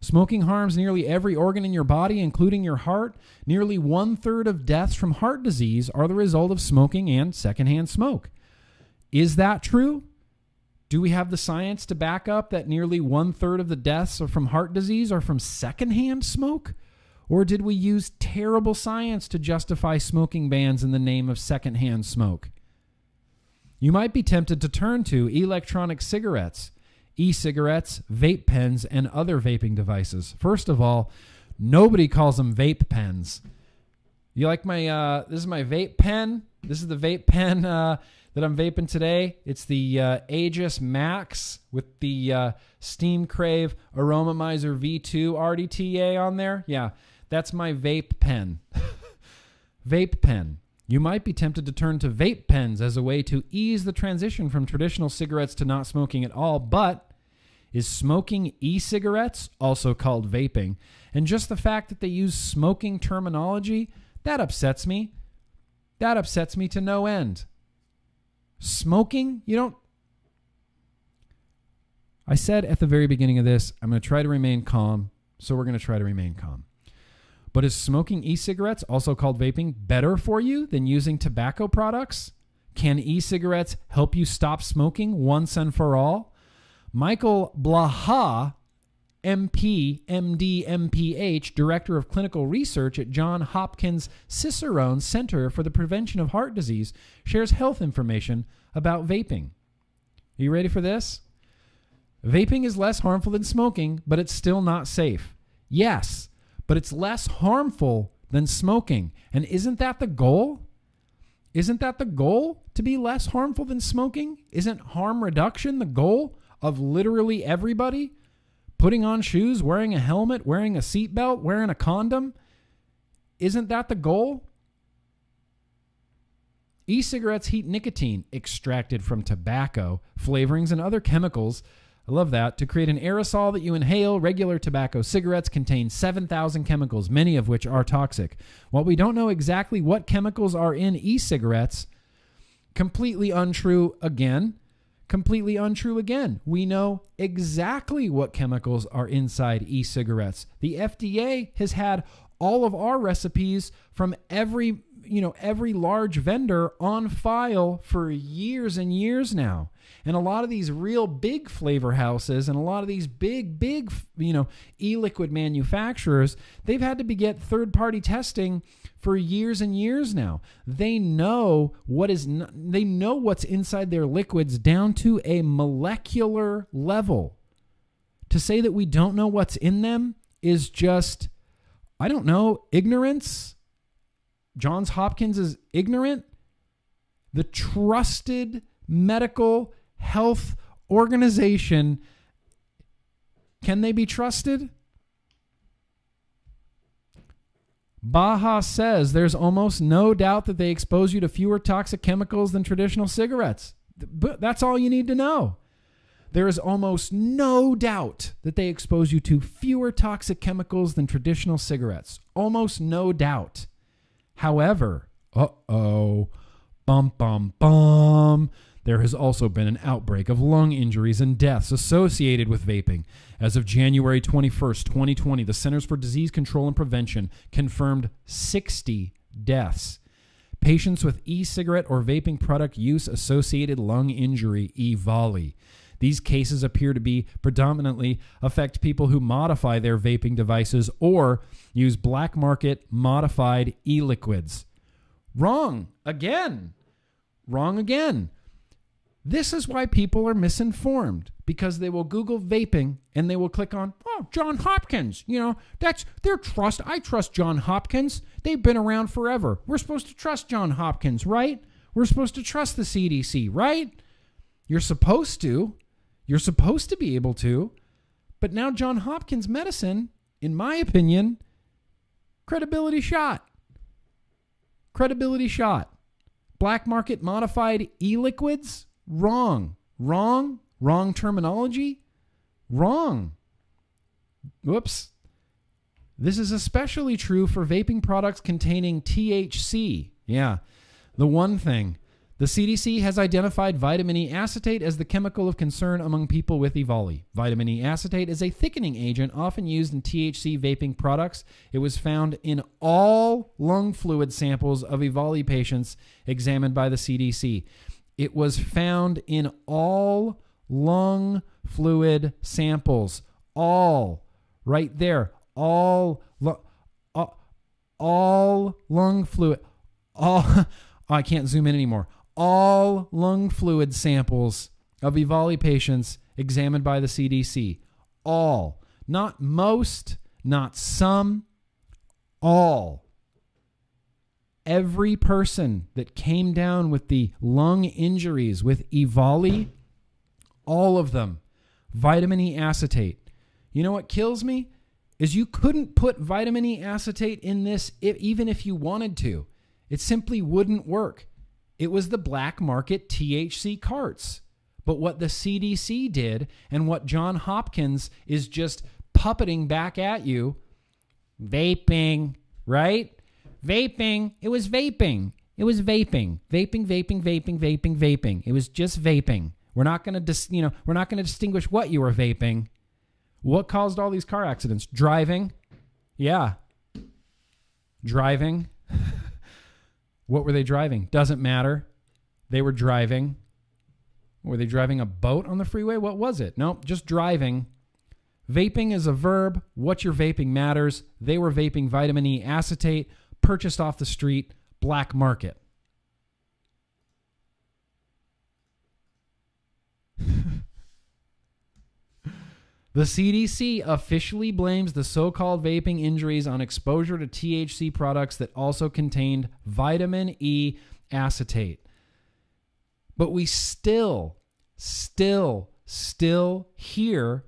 [SPEAKER 1] Smoking harms nearly every organ in your body, including your heart. Nearly 1/3 of deaths from heart disease are the result of smoking and secondhand smoke. Is that true? Do we have the science to back up that nearly 1/3 of the deaths are from heart disease are from secondhand smoke? Or did we use terrible science to justify smoking bans in the name of secondhand smoke? You might be tempted to turn to electronic cigarettes, e-cigarettes, vape pens, and other vaping devices. First of all, nobody calls them vape pens. You like my, this is my vape pen. This is the vape pen that I'm vaping today. It's the Aegis Max with the Steam Crave Aromomizer V2 RDTA on there. Yeah, that's my vape pen. Vape pen. You might be tempted to turn to vape pens as a way to ease the transition from traditional cigarettes to not smoking at all, but is smoking e-cigarettes, also called vaping, and just the fact that they use smoking terminology, that upsets me. That upsets me to no end. Smoking, I said at the very beginning of this, I'm going to try to remain calm, so we're going to try to remain calm. But is smoking e-cigarettes, also called vaping, better for you than using tobacco products? Can e-cigarettes help you stop smoking once and for all? Michael Blaha, MP, MD, MPH, Director of Clinical Research at Johns Hopkins Cicerone Center for the Prevention of Heart Disease, shares health information about vaping. Are you ready for this? Vaping is less harmful than smoking, but it's still not safe. Yes, but it's less harmful than smoking. And isn't that the goal? Isn't that the goal, to be less harmful than smoking? Isn't harm reduction the goal of literally everybody? Putting on shoes, wearing a helmet, wearing a seatbelt, wearing a condom? Isn't that the goal? E-cigarettes heat nicotine extracted from tobacco, flavorings, and other chemicals. I love that. To create an aerosol that you inhale, regular tobacco cigarettes contain 7,000 chemicals, many of which are toxic. While we don't know exactly what chemicals are in e-cigarettes, completely untrue again. We know exactly what chemicals are inside e-cigarettes. The FDA has had all of our recipes from every large vendor on file for years and years now. And a lot of these real big flavor houses and a lot of these big, e-liquid manufacturers, they've had to get third-party testing for years and years now. They know what's inside their liquids down to a molecular level. To say that we don't know what's in them is just, ignorance. Johns Hopkins is ignorant. The trusted medical health organization, can they be trusted? Baha says there's almost no doubt that they expose you to fewer toxic chemicals than traditional cigarettes. But that's all you need to know. There is almost no doubt that they expose you to fewer toxic chemicals than traditional cigarettes. Almost no doubt. However, bum, bum, bum. There has also been an outbreak of lung injuries and deaths associated with vaping. As of January 21st, 2020, the Centers for Disease Control and Prevention confirmed 60 deaths. Patients with e-cigarette or vaping product use associated lung injury, EVALI. These cases appear to be predominantly affect people who modify their vaping devices or use black market modified e-liquids. Wrong again. Wrong again. This is why people are misinformed, because they will Google vaping and they will click on, oh, John Hopkins. You know, that's their trust. I trust John Hopkins. They've been around forever. We're supposed to trust John Hopkins, right? We're supposed to trust the CDC, right? You're supposed to. You're supposed to be able to. But now John Hopkins medicine, in my opinion, credibility shot. Credibility shot. Black market modified e-liquids? Wrong. Wrong. Wrong terminology? Wrong. Whoops. This is especially true for vaping products containing THC. Yeah. The one thing. The CDC has identified vitamin E acetate as the chemical of concern among people with EVALI. Vitamin E acetate is a thickening agent often used in THC vaping products. It was found in all lung fluid samples of EVALI patients examined by the CDC. It was found in all lung fluid samples. All. Right there. All lung fluid. All. I can't zoom in anymore. All lung fluid samples of EVALI patients examined by the CDC. All. Not most, not some, all. Every person that came down with the lung injuries with EVALI, all of them, vitamin E acetate. You know what kills me? Is you couldn't put vitamin E acetate in this even if you wanted to. It simply wouldn't work. It was the black market THC carts. But what the CDC did and what John Hopkins is just puppeting back at you, vaping, right? Vaping. It was vaping. It was vaping. Vaping. It was just vaping. We're not going to we're not going to distinguish what you were vaping. What caused all these car accidents? Driving. Yeah. Driving. What were they driving? Doesn't matter. They were driving. Were they driving a boat on the freeway? What was it? Nope, just driving. Vaping is a verb. What you're vaping matters. They were vaping vitamin E acetate, purchased off the street, black market. The CDC officially blames the so-called vaping injuries on exposure to THC products that also contained vitamin E acetate. But we still hear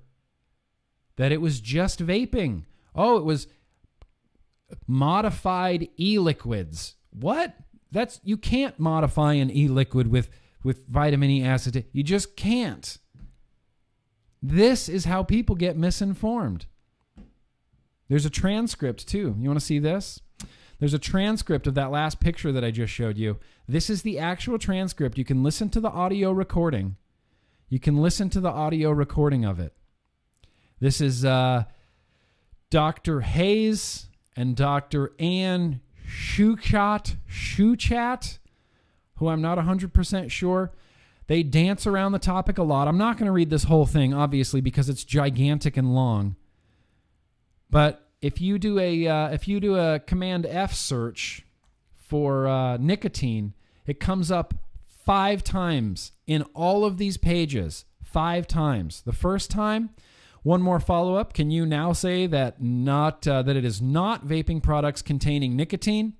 [SPEAKER 1] that it was just vaping. Oh, it was modified e-liquids. What? You can't modify an e-liquid with vitamin E acetate. You just can't. This is how people get misinformed. There's a transcript, too. You want to see this? There's a transcript of that last picture that I just showed you. This is the actual transcript. You can listen to the audio recording. You can listen to the audio recording of it. This is Dr. Hayes and Dr. Ann Shuchat, who I'm not 100% sure. They dance around the topic a lot. I'm not going to read this whole thing, obviously, because it's gigantic and long. But if you do a Command F search for nicotine, it comes up 5 times in all of these pages. 5 times. The first time, one more follow-up. Can you now say that that it is not vaping products containing nicotine?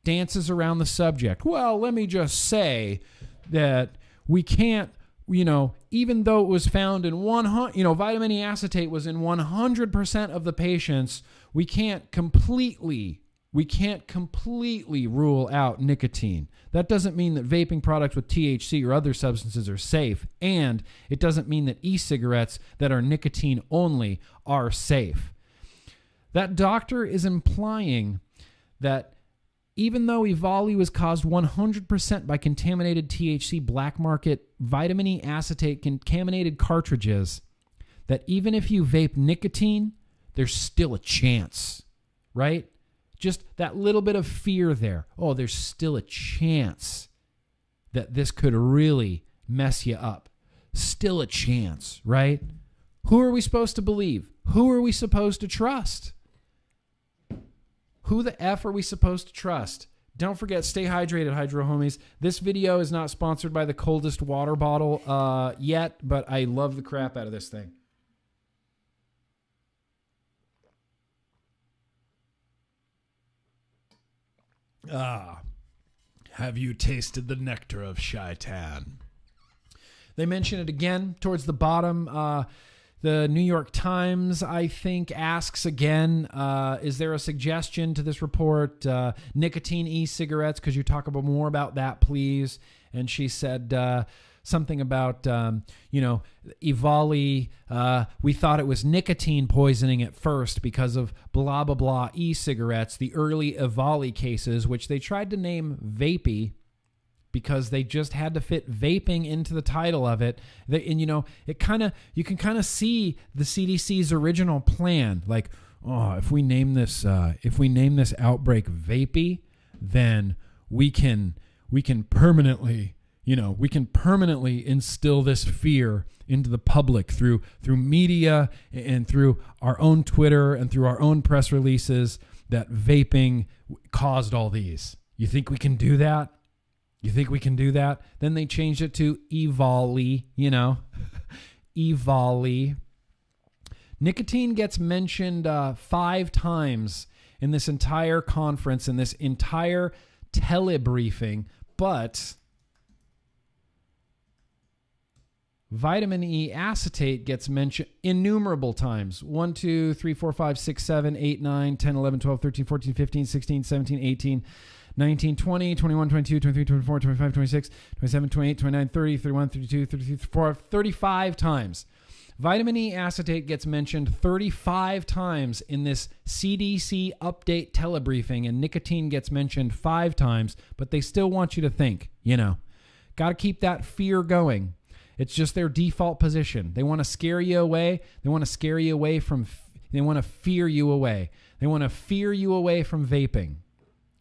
[SPEAKER 1] Dances around the subject. Well, let me just say that we can't, even though it was found in vitamin E acetate was in 100% of the patients, we can't completely rule out nicotine. That doesn't mean that vaping products with THC or other substances are safe, and it doesn't mean that e-cigarettes that are nicotine only are safe. That doctor is implying that Even though EVALI was caused 100% by contaminated THC black market vitamin E acetate contaminated cartridges, that even if you vape nicotine, there's still a chance, right? Just that little bit of fear there. Oh, there's still a chance that this could really mess you up. Still a chance, right? Who are we supposed to believe? Who are we supposed to trust? Who the F are we supposed to trust? Don't forget, stay hydrated, Hydro Homies. This video is not sponsored by the coldest water bottle yet, but I love the crap out of this thing. Have you tasted the nectar of Shaitan? They mention it again towards the bottom. The New York Times, I think, asks again, is there a suggestion to this report? Nicotine e-cigarettes, could you talk about more about that, please? And she said something about, EVALI, we thought it was nicotine poisoning at first because of blah, blah, blah, e-cigarettes, the early EVALI cases, which they tried to name Vapey, because they just had to fit vaping into the title of it. And, you can kind of see the CDC's original plan. Like, oh, if we name this outbreak Vapey, then we can permanently instill this fear into the public through media and through our own Twitter and through our own press releases that vaping caused all these. You think we can do that? You think we can do that? Then they changed it to EVALI, EVALI. Nicotine gets mentioned 5 times in this entire conference, in this entire telebriefing, but vitamin E acetate gets mentioned innumerable times. 1, 2, 3, 4, 5, 6, 7, 8, 9, 10, 11, 12, 13, 14, 15, 16, 17, 18, 19, 20, 21, 22, 23, 24, 25, 26, 27, 28, 29, 30, 31, 32, 33, 34, 35 times. Vitamin E acetate gets mentioned 35 times in this CDC update telebriefing, and nicotine gets mentioned 5 times, but they still want you to think, got to keep that fear going. It's just their default position. They want to scare you away. They want to scare you away from, they want to fear you away. They want to fear you away from vaping.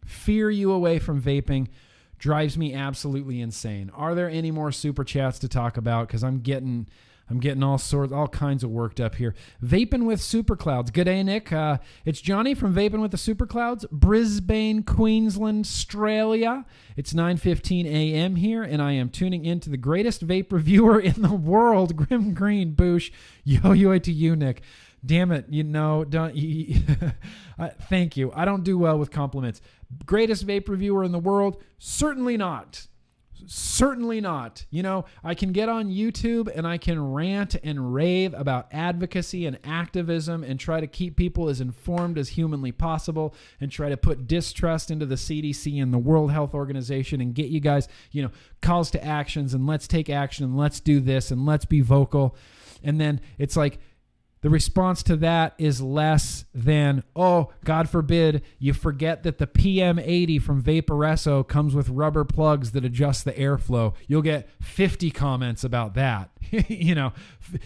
[SPEAKER 1] Fear you away from vaping drives me absolutely insane. Are there any more super chats to talk about? Because I'm getting all kinds of worked up here. Vaping with Superclouds. Good day, Nick. It's Johnny from Vaping with the Superclouds, Brisbane, Queensland, Australia. It's 9:15 a.m. here, and I am tuning into the greatest vape reviewer in the world, GrimmGreen. Boosh. Yo to you, Nick. Damn it, thank you. I don't do well with compliments. Greatest vape reviewer in the world? Certainly not. Certainly not. I can get on YouTube and I can rant and rave about advocacy and activism and try to keep people as informed as humanly possible and try to put distrust into the CDC and the World Health Organization and get you guys, calls to actions and let's take action and let's do this and let's be vocal. And then it's like, the response to that is less than, oh, God forbid, you forget that the PM80 from Vaporesso comes with rubber plugs that adjust the airflow. You'll get 50 comments about that.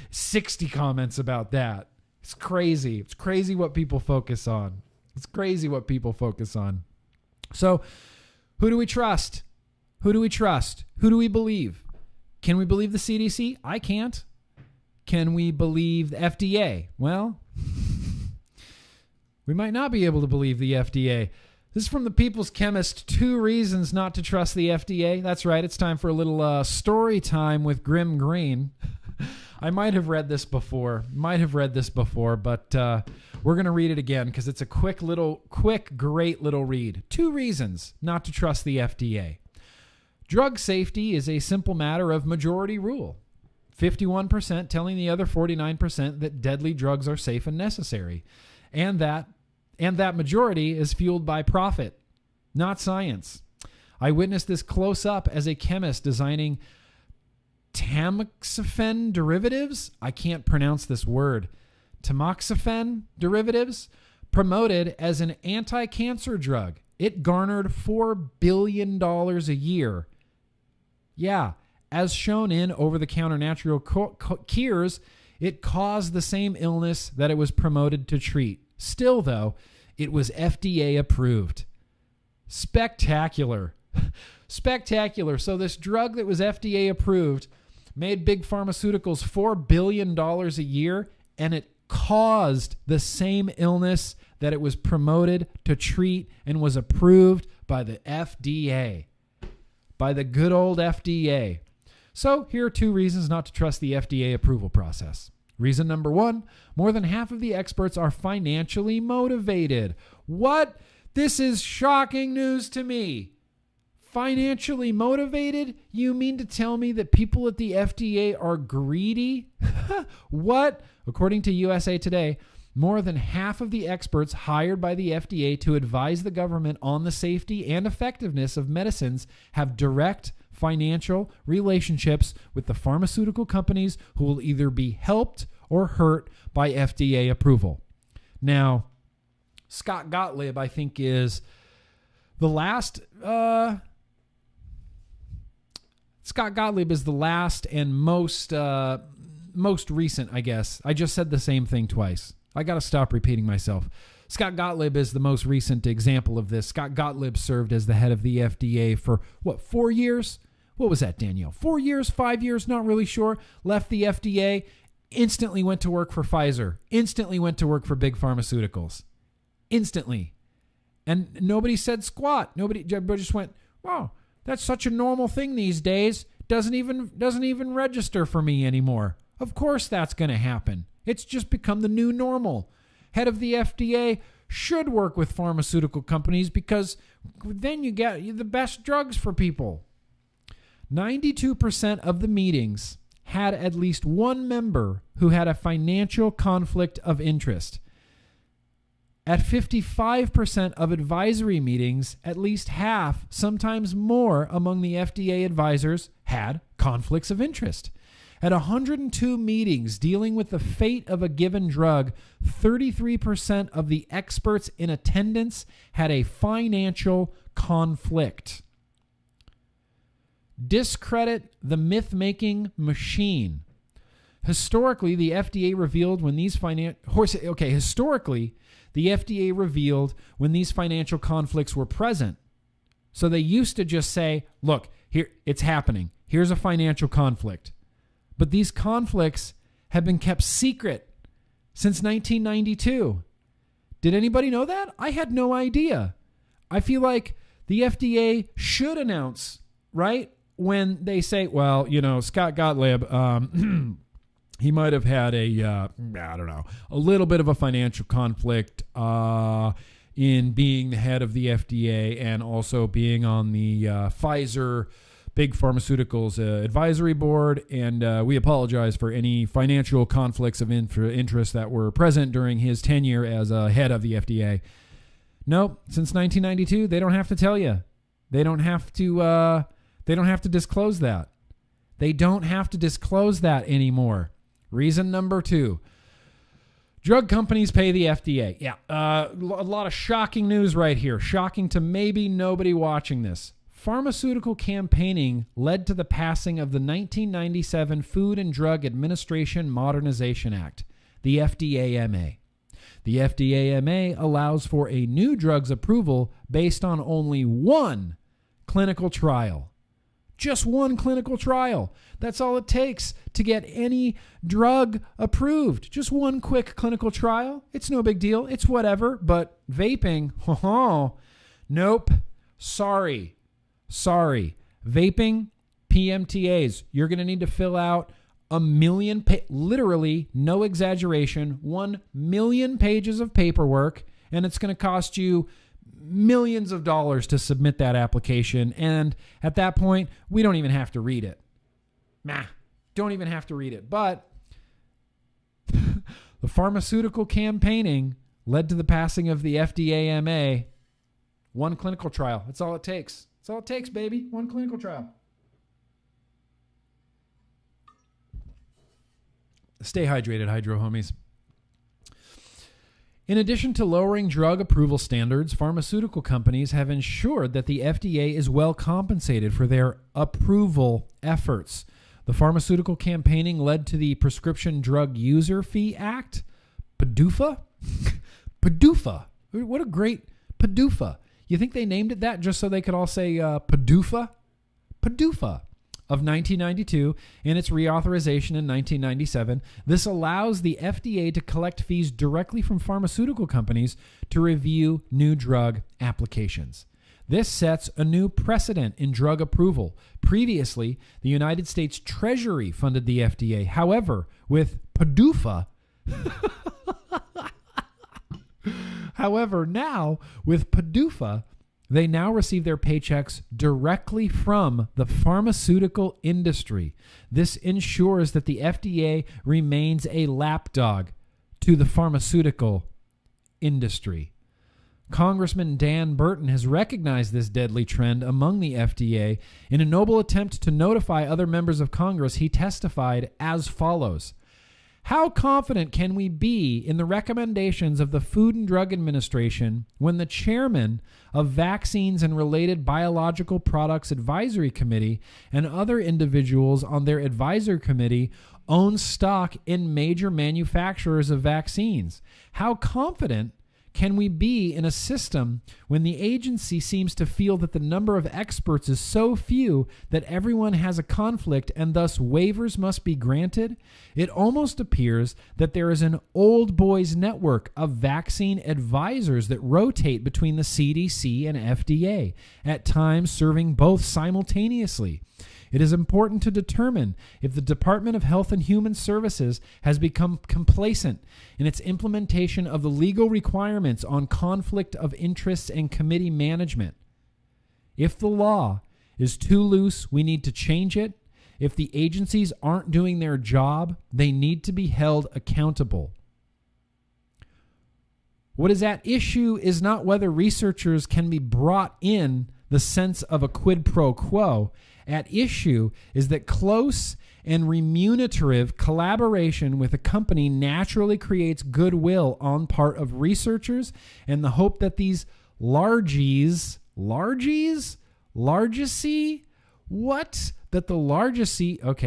[SPEAKER 1] 60 comments about that. It's crazy. It's crazy what people focus on. So who do we trust? Who do we believe? Can we believe the CDC? I can't. Can we believe the FDA? Well, we might not be able to believe the FDA. This is from the People's Chemist, 2 reasons not to trust the FDA. That's right, it's time for a little story time with GrimmGreen. I might have read this before, but we're going to read it again because it's a quick, great little read. 2 reasons not to trust the FDA. Drug safety is a simple matter of majority rule. 51% telling the other 49% that deadly drugs are safe and necessary. And that majority is fueled by profit, not science. I witnessed this close up as a chemist designing tamoxifen derivatives. I can't pronounce this word. Tamoxifen derivatives promoted as an anti-cancer drug. It garnered $4 billion a year. Yeah, as shown in over-the-counter natural cures, it caused the same illness that it was promoted to treat. Still, though, it was FDA approved. Spectacular. Spectacular. So this drug that was FDA approved made big pharmaceuticals $4 billion a year, and it caused the same illness that it was promoted to treat and was approved by the FDA. By the good old FDA. So here are 2 reasons not to trust the FDA approval process. Reason number 1, more than half of the experts are financially motivated. What? This is shocking news to me. Financially motivated? You mean to tell me that people at the FDA are greedy? What? According to USA Today, more than half of the experts hired by the FDA to advise the government on the safety and effectiveness of medicines have direct financial relationships with the pharmaceutical companies who will either be helped or hurt by FDA approval. Now, Scott Gottlieb, I think, is the last... Scott Gottlieb is the last and most recent, I guess. I just said the same thing twice. I got to stop repeating myself. Scott Gottlieb is the most recent example of this. Scott Gottlieb served as the head of the FDA for, 4 years? What was that, Danielle? 4 years, 5 years, not really sure. Left the FDA, instantly went to work for Pfizer, instantly went to work for big pharmaceuticals. Instantly. And nobody said squat. Nobody just went, wow, that's such a normal thing these days. Doesn't even register for me anymore. Of course that's going to happen. It's just become the new normal. Head of the FDA should work with pharmaceutical companies because then you get the best drugs for people. 92% of the meetings had at least one member who had a financial conflict of interest. At 55% of advisory meetings, at least half, sometimes more, among the FDA advisors had conflicts of interest. At 102 meetings dealing with the fate of a given drug, 33% of the experts in attendance had a financial conflict. Discredit the myth-making machine. Historically, the FDA revealed when these financial conflicts were present. So they used to just say, look, here it's happening. Here's a financial conflict. But these conflicts have been kept secret since 1992. Did anybody know that? I had no idea. I feel like the FDA should announce, right? When they say, well, Scott Gottlieb, he might have had a little bit of a financial conflict in being the head of the FDA and also being on the Pfizer Big Pharmaceuticals Advisory Board. And we apologize for any financial conflicts of interest that were present during his tenure as head of the FDA. Nope. Since 1992, they don't have to tell you. They don't have to disclose that. They don't have to disclose that anymore. Reason number 2, drug companies pay the FDA. Yeah, a lot of shocking news right here. Shocking to maybe nobody watching this. Pharmaceutical campaigning led to the passing of the 1997 Food and Drug Administration Modernization Act, the FDAMA. The FDAMA allows for a new drug's approval based on only one clinical trial. Just one clinical trial. That's all it takes to get any drug approved. Just one quick clinical trial. It's no big deal. It's whatever. But vaping, nope. Sorry. Vaping, PMTAs. You're going to need to fill out 1 million, literally, no exaggeration, 1 million pages of paperwork, and it's going to cost you millions of dollars to submit that application. And at that point, we don't even have to read it. Don't even have to read it. But the pharmaceutical campaigning led to the passing of the FDAMA. One clinical trial. That's all it takes. That's all it takes, baby. One clinical trial. Stay hydrated, hydro homies. In addition to lowering drug approval standards, pharmaceutical companies have ensured that the FDA is well compensated for their approval efforts. The pharmaceutical campaigning led to the Prescription Drug User Fee Act, PDUFA. PDUFA. What a great PDUFA. You think they named it that just so they could all say PDUFA? PDUFA of 1992 and its reauthorization in 1997. This allows the FDA to collect fees directly from pharmaceutical companies to review new drug applications. This sets a new precedent in drug approval. Previously, the United States Treasury funded the FDA. However, with PDUFA, they now receive their paychecks directly from the pharmaceutical industry. This ensures that the FDA remains a lapdog to the pharmaceutical industry. Congressman Dan Burton has recognized this deadly trend among the FDA. In a noble attempt to notify other members of Congress, he testified as follows. How confident can we be in the recommendations of the Food and Drug Administration when the chairman of Vaccines and Related Biological Products Advisory Committee and other individuals on their advisory committee own stock in major manufacturers of vaccines? How confident can we be in a system when the agency seems to feel that the number of experts is so few that everyone has a conflict and thus waivers must be granted? It almost appears that there is an old boys network of vaccine advisors that rotate between the CDC and FDA, at times serving both simultaneously. It is important to determine if the Department of Health and Human Services has become complacent in its implementation of the legal requirements on conflict of interests and committee management. If the law is too loose, we need to change it. If the agencies aren't doing their job, they need to be held accountable. What is at issue is not whether researchers can be brought in the sense of a quid pro quo. At issue is that close and remunerative collaboration with a company naturally creates goodwill on part of researchers and the hope that these largesse, okay,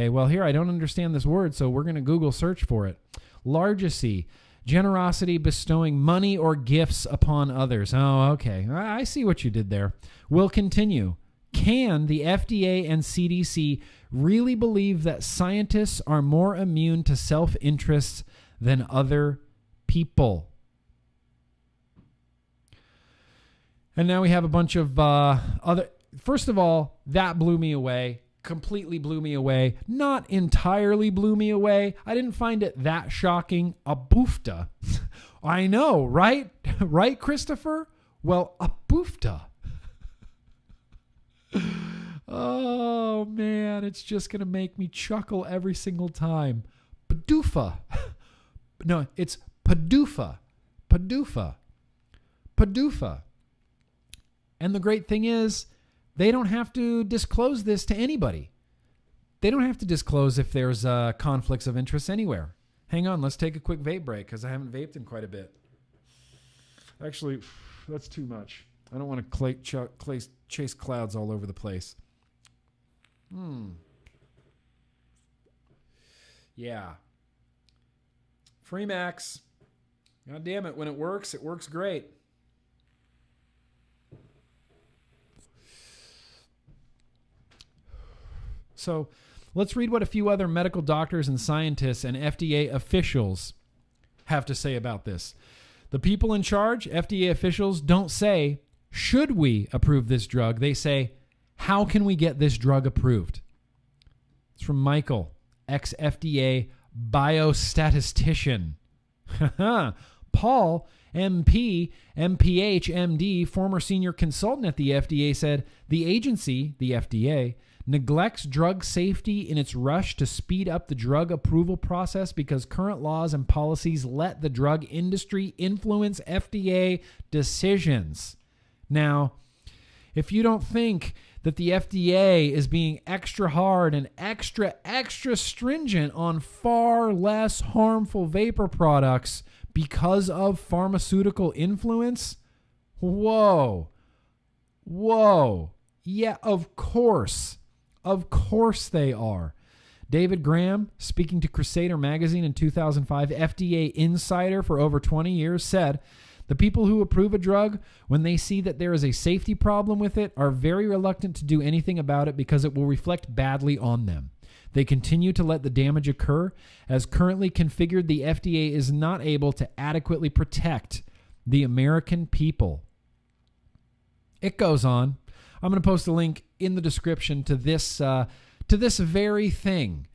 [SPEAKER 1] well here I don't understand this word, so we're going to Google search for it. Largesse, generosity bestowing money or gifts upon others. Oh, okay, I see what you did there. We'll continue. Can the FDA and CDC really believe that scientists are more immune to self-interests than other people? And now we have a bunch of other... First of all, that blew me away. Completely blew me away. Not entirely blew me away. I didn't find it that shocking. A boofta. I know, right? Right, Christopher? Well, a boofta. Oh, man, it's just going to make me chuckle every single time. PDUFA. No, it's PDUFA. PDUFA. PDUFA. And the great thing is, they don't have to disclose this to anybody. They don't have to disclose if there's conflicts of interest anywhere. Hang on, let's take a quick vape break because I haven't vaped in quite a bit. Actually, that's too much. I don't want to chase clouds all over the place. Yeah. Free Max. God damn it. When it works great. So let's read what a few other medical doctors and scientists and FDA officials have to say about this. The people in charge, FDA officials, don't say, should we approve this drug? They say, how can we get this drug approved? It's from Michael, ex-FDA biostatistician. Paul, MP, MPH, MD, former senior consultant at the FDA, said the agency, the FDA, neglects drug safety in its rush to speed up the drug approval process because current laws and policies let the drug industry influence FDA decisions. Now, if you don't think that the FDA is being extra hard and extra stringent on far less harmful vapor products, because of pharmaceutical influence? Whoa. Yeah, of course. Of course they are. David Graham, speaking to Crusader magazine in 2005, FDA insider for over 20 years, said, the people who approve a drug when they see that there is a safety problem with it are very reluctant to do anything about it because it will reflect badly on them. They continue to let the damage occur. As currently configured, the FDA is not able to adequately protect the American people. It goes on. I'm going to post a link in the description to this very thing.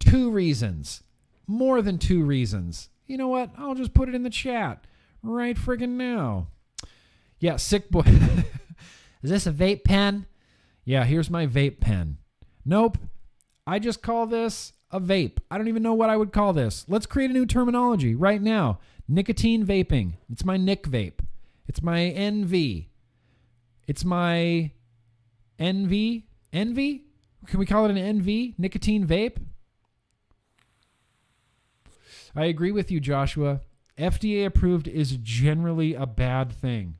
[SPEAKER 1] 2 reasons. More than 2 reasons. You know what? I'll just put it in the chat right friggin' now. Yeah, sick boy. Is this a vape pen? Yeah, here's my vape pen. Nope. I just call this a vape. I don't even know what I would call this. Let's create a new terminology right now. Nicotine vaping. It's my Nick vape. It's my NV. It's my NV? Envy? Can we call it an NV? Nicotine vape? I agree with you, Joshua. FDA approved is generally a bad thing.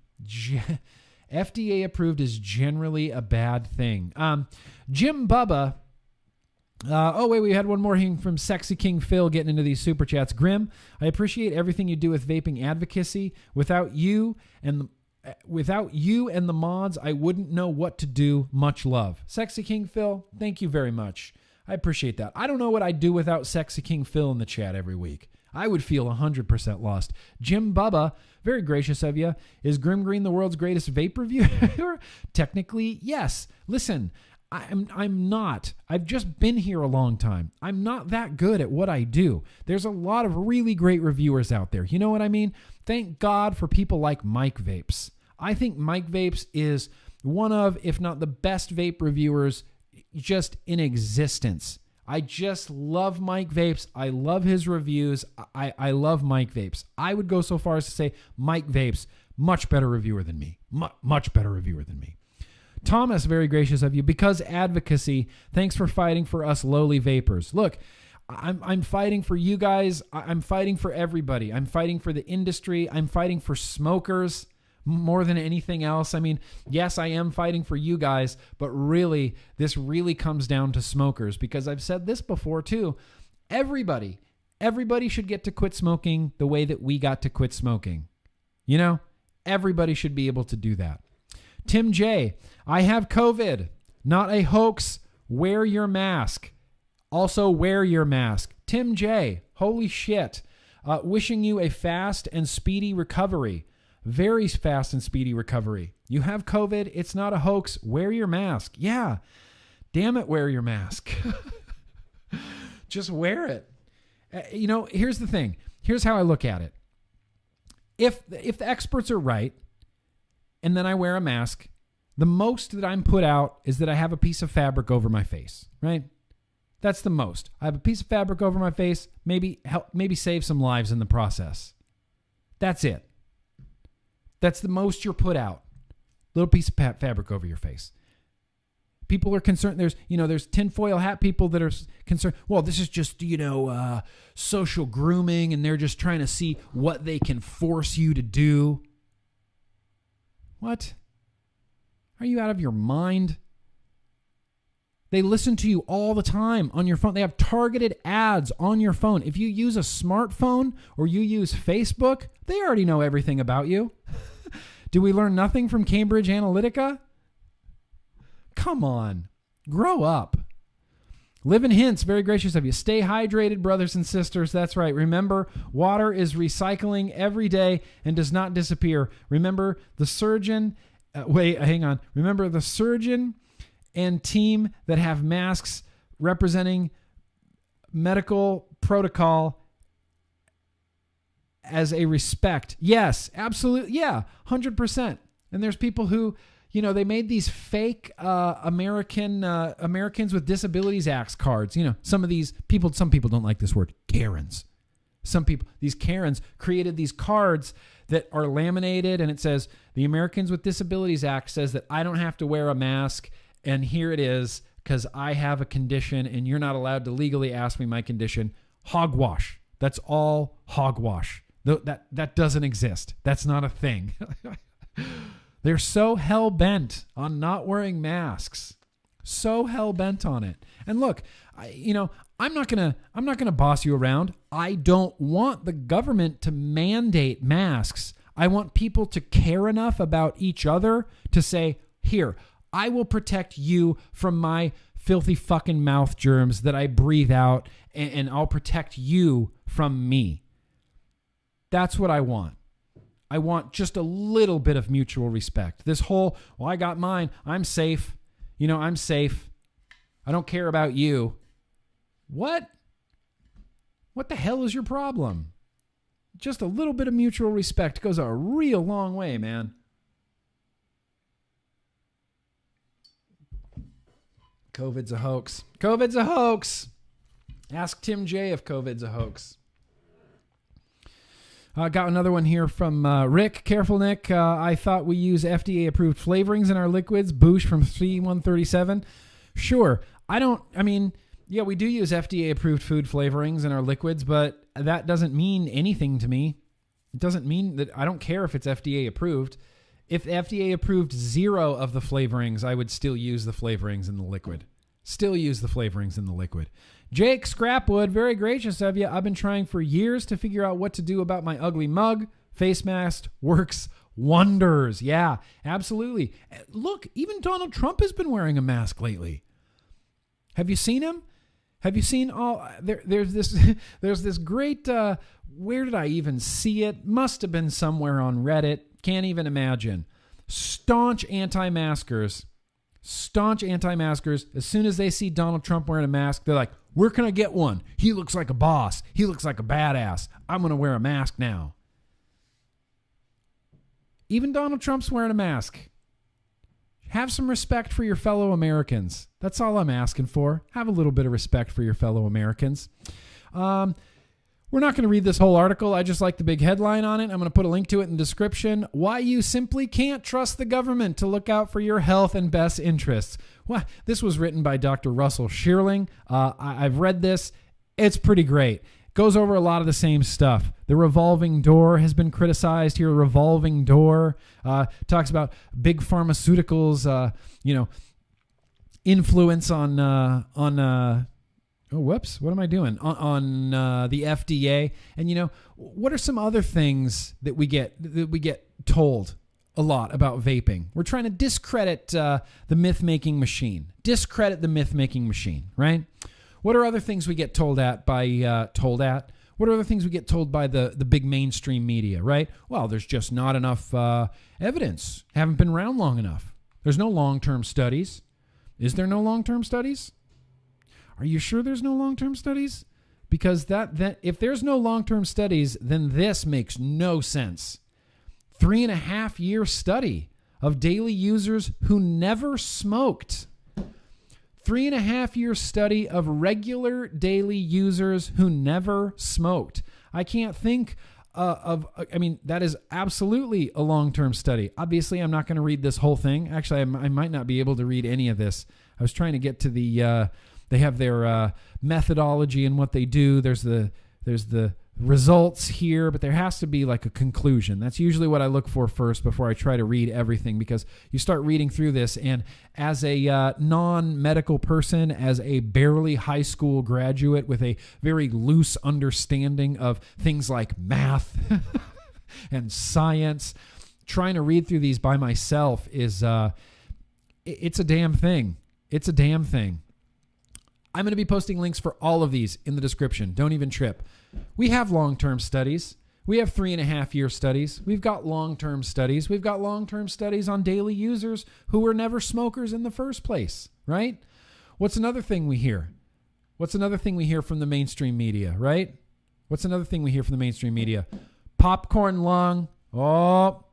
[SPEAKER 1] FDA approved is generally a bad thing. Jim Bubba. We had one more here from Sexy King Phil getting into these super chats. Grim, I appreciate everything you do with vaping advocacy. Without you and the mods, I wouldn't know what to do. Much love. Sexy King Phil, thank you very much. I appreciate that. I don't know what I'd do without Sexy King Phil in the chat every week. I would feel 100% lost. Jim Bubba, very gracious of you. Is GrimmGreen the world's greatest vape reviewer? Technically, yes. Listen, I'm not. I've just been here a long time. I'm not that good at what I do. There's a lot of really great reviewers out there. You know what I mean? Thank God for people like Mike Vapes. I think Mike Vapes is one of, if not the best vape reviewers just in existence. I just love Mike Vapes. I love his reviews. I love Mike Vapes. I would go so far as to say Mike Vapes, much better reviewer than me. Much better reviewer than me. Thomas, very gracious of you. Because advocacy, thanks for fighting for us lowly vapors. Look, I'm fighting for you guys. I'm fighting for everybody. I'm fighting for the industry. I'm fighting for smokers more than anything else. I mean, yes, I am fighting for you guys, but really, this really comes down to smokers, because I've said this before too. Everybody should get to quit smoking the way that we got to quit smoking. You know, everybody should be able to do that. Tim J, I have COVID, not a hoax. Wear your mask. Also wear your mask. Tim J, holy shit. Wishing you a fast and speedy recovery. Very fast and speedy recovery. You have COVID. It's not a hoax. Wear your mask. Yeah. Damn it, wear your mask. Just wear it. You know, here's the thing. Here's how I look at it. If the experts are right, and then I wear a mask, the most that I'm put out is that I have a piece of fabric over my face, right? That's the most. I have a piece of fabric over my face, maybe save some lives in the process. That's it. That's the most you're put out. Little piece of fabric over your face. People are concerned. There's tinfoil hat people that are concerned. Well, this is just, social grooming, and they're just trying to see what they can force you to do. What? Are you out of your mind? They listen to you all the time on your phone. They have targeted ads on your phone. If you use a smartphone or you use Facebook, they already know everything about you. Do we learn nothing from Cambridge Analytica? Come on. Grow up. Live in hints. Very gracious of you. Stay hydrated, brothers and sisters. That's right. Remember, water is recycling every day and does not disappear. Remember the surgeon. Remember the surgeon and team that have masks representing medical protocol as a respect. Yes, absolutely. Yeah, 100%. And there's people who, they made these fake Americans with Disabilities Acts cards. Some people don't like this word, Karens. These Karens created these cards that are laminated, and it says, the Americans with Disabilities Act says that I don't have to wear a mask, and here it is, because I have a condition, and you're not allowed to legally ask me my condition. Hogwash. That's all hogwash. That doesn't exist. That's not a thing. They're so hell-bent on not wearing masks. So hell-bent on it. And look, I'm not gonna boss you around. I don't want the government to mandate masks. I want people to care enough about each other to say, here, I will protect you from my filthy fucking mouth germs that I breathe out, and I'll protect you from me. That's what I want. I want just a little bit of mutual respect. This whole, well, I got mine. I'm safe. I'm safe. I don't care about you. What? What the hell is your problem? Just a little bit of mutual respect goes a real long way, man. COVID's a hoax. COVID's a hoax. Ask Tim J if COVID's a hoax. Got another one here from Rick. Careful, Nick. I thought we use FDA-approved flavorings in our liquids. Boosh from C137. Sure. Yeah, we do use FDA-approved food flavorings in our liquids, but that doesn't mean anything to me. It doesn't mean that I don't care if it's FDA-approved. If FDA approved 0 of the flavorings, I would still use the flavorings in the liquid. Still use the flavorings in the liquid. Jake Scrapwood, very gracious of you. I've been trying for years to figure out what to do about my ugly mug. Face mask works wonders. Yeah, absolutely. Look, even Donald Trump has been wearing a mask lately. Have you seen him? Have you seen all there's this great where did I even see it? Must have been somewhere on Reddit. Can't even imagine. Staunch anti-maskers. As soon as they see Donald Trump wearing a mask, they're like, where can I get one? He looks like a boss. He looks like a badass. I'm going to wear a mask now. Even Donald Trump's wearing a mask. Have some respect for your fellow Americans. That's all I'm asking for. Have a little bit of respect for your fellow Americans. We're not going to read this whole article. I just like the big headline on it. I'm going to put a link to it in the description. Why you simply can't trust the government to look out for your health and best interests. Well, this was written by Dr. Russell Shearling. I've read this. It's pretty great. Goes over a lot of the same stuff. The revolving door has been criticized here. Revolving door talks about big pharmaceuticals, influence on oh, whoops. What am I doing? On the FDA. And, what are some other things that we get told a lot about vaping? We're trying to discredit the myth-making machine. Discredit the myth-making machine, right? What are other things we get told by What are other things we get told by the big mainstream media, right? Well, there's just not enough evidence. Haven't been around long enough. There's no long-term studies. Is there no long-term studies? Are you sure there's no long-term studies? Because that if there's no long-term studies, then this makes no sense. 3.5-year study of daily users who never smoked. 3.5-year study of regular daily users who never smoked. I can't think that is absolutely a long-term study. Obviously, I'm not going to read this whole thing. Actually, I might not be able to read any of this. I was trying to get to the... They have their methodology and what they do. There's the results here, but there has to be like a conclusion. That's usually what I look for first before I try to read everything, because you start reading through this, and as a non-medical person, as a barely high school graduate with a very loose understanding of things like math and science, trying to read through these by myself is it's a damn thing. It's a damn thing. I'm going to be posting links for all of these in the description. Don't even trip. We have long-term studies. We have 3.5-year studies. We've got long-term studies. We've got long-term studies on daily users who were never smokers in the first place, right? What's another thing we hear? What's another thing we hear from the mainstream media, right? What's another thing we hear from the mainstream media? Popcorn lung. Oh,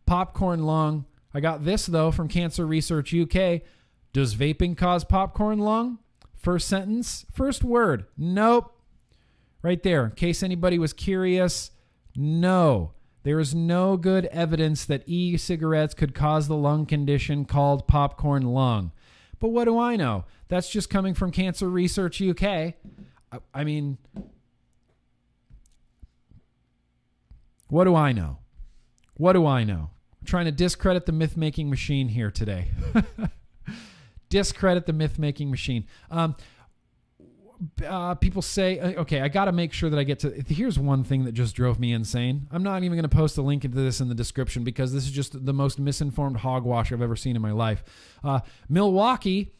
[SPEAKER 1] popcorn lung. I got this, though, from Cancer Research UK. Does vaping cause popcorn lung? First sentence, first word, nope. Right there, in case anybody was curious, no. There is no good evidence that e-cigarettes could cause the lung condition called popcorn lung. But what do I know? That's just coming from Cancer Research UK. I mean, What do I know? What do I know? I'm trying to discredit the myth-making machine here today. Discredit the myth-making machine. People say, okay, I got to make sure that I get to... Here's one thing that just drove me insane. I'm not even going to post a link into this in the description because this is just the most misinformed hogwash I've ever seen in my life. Milwaukee,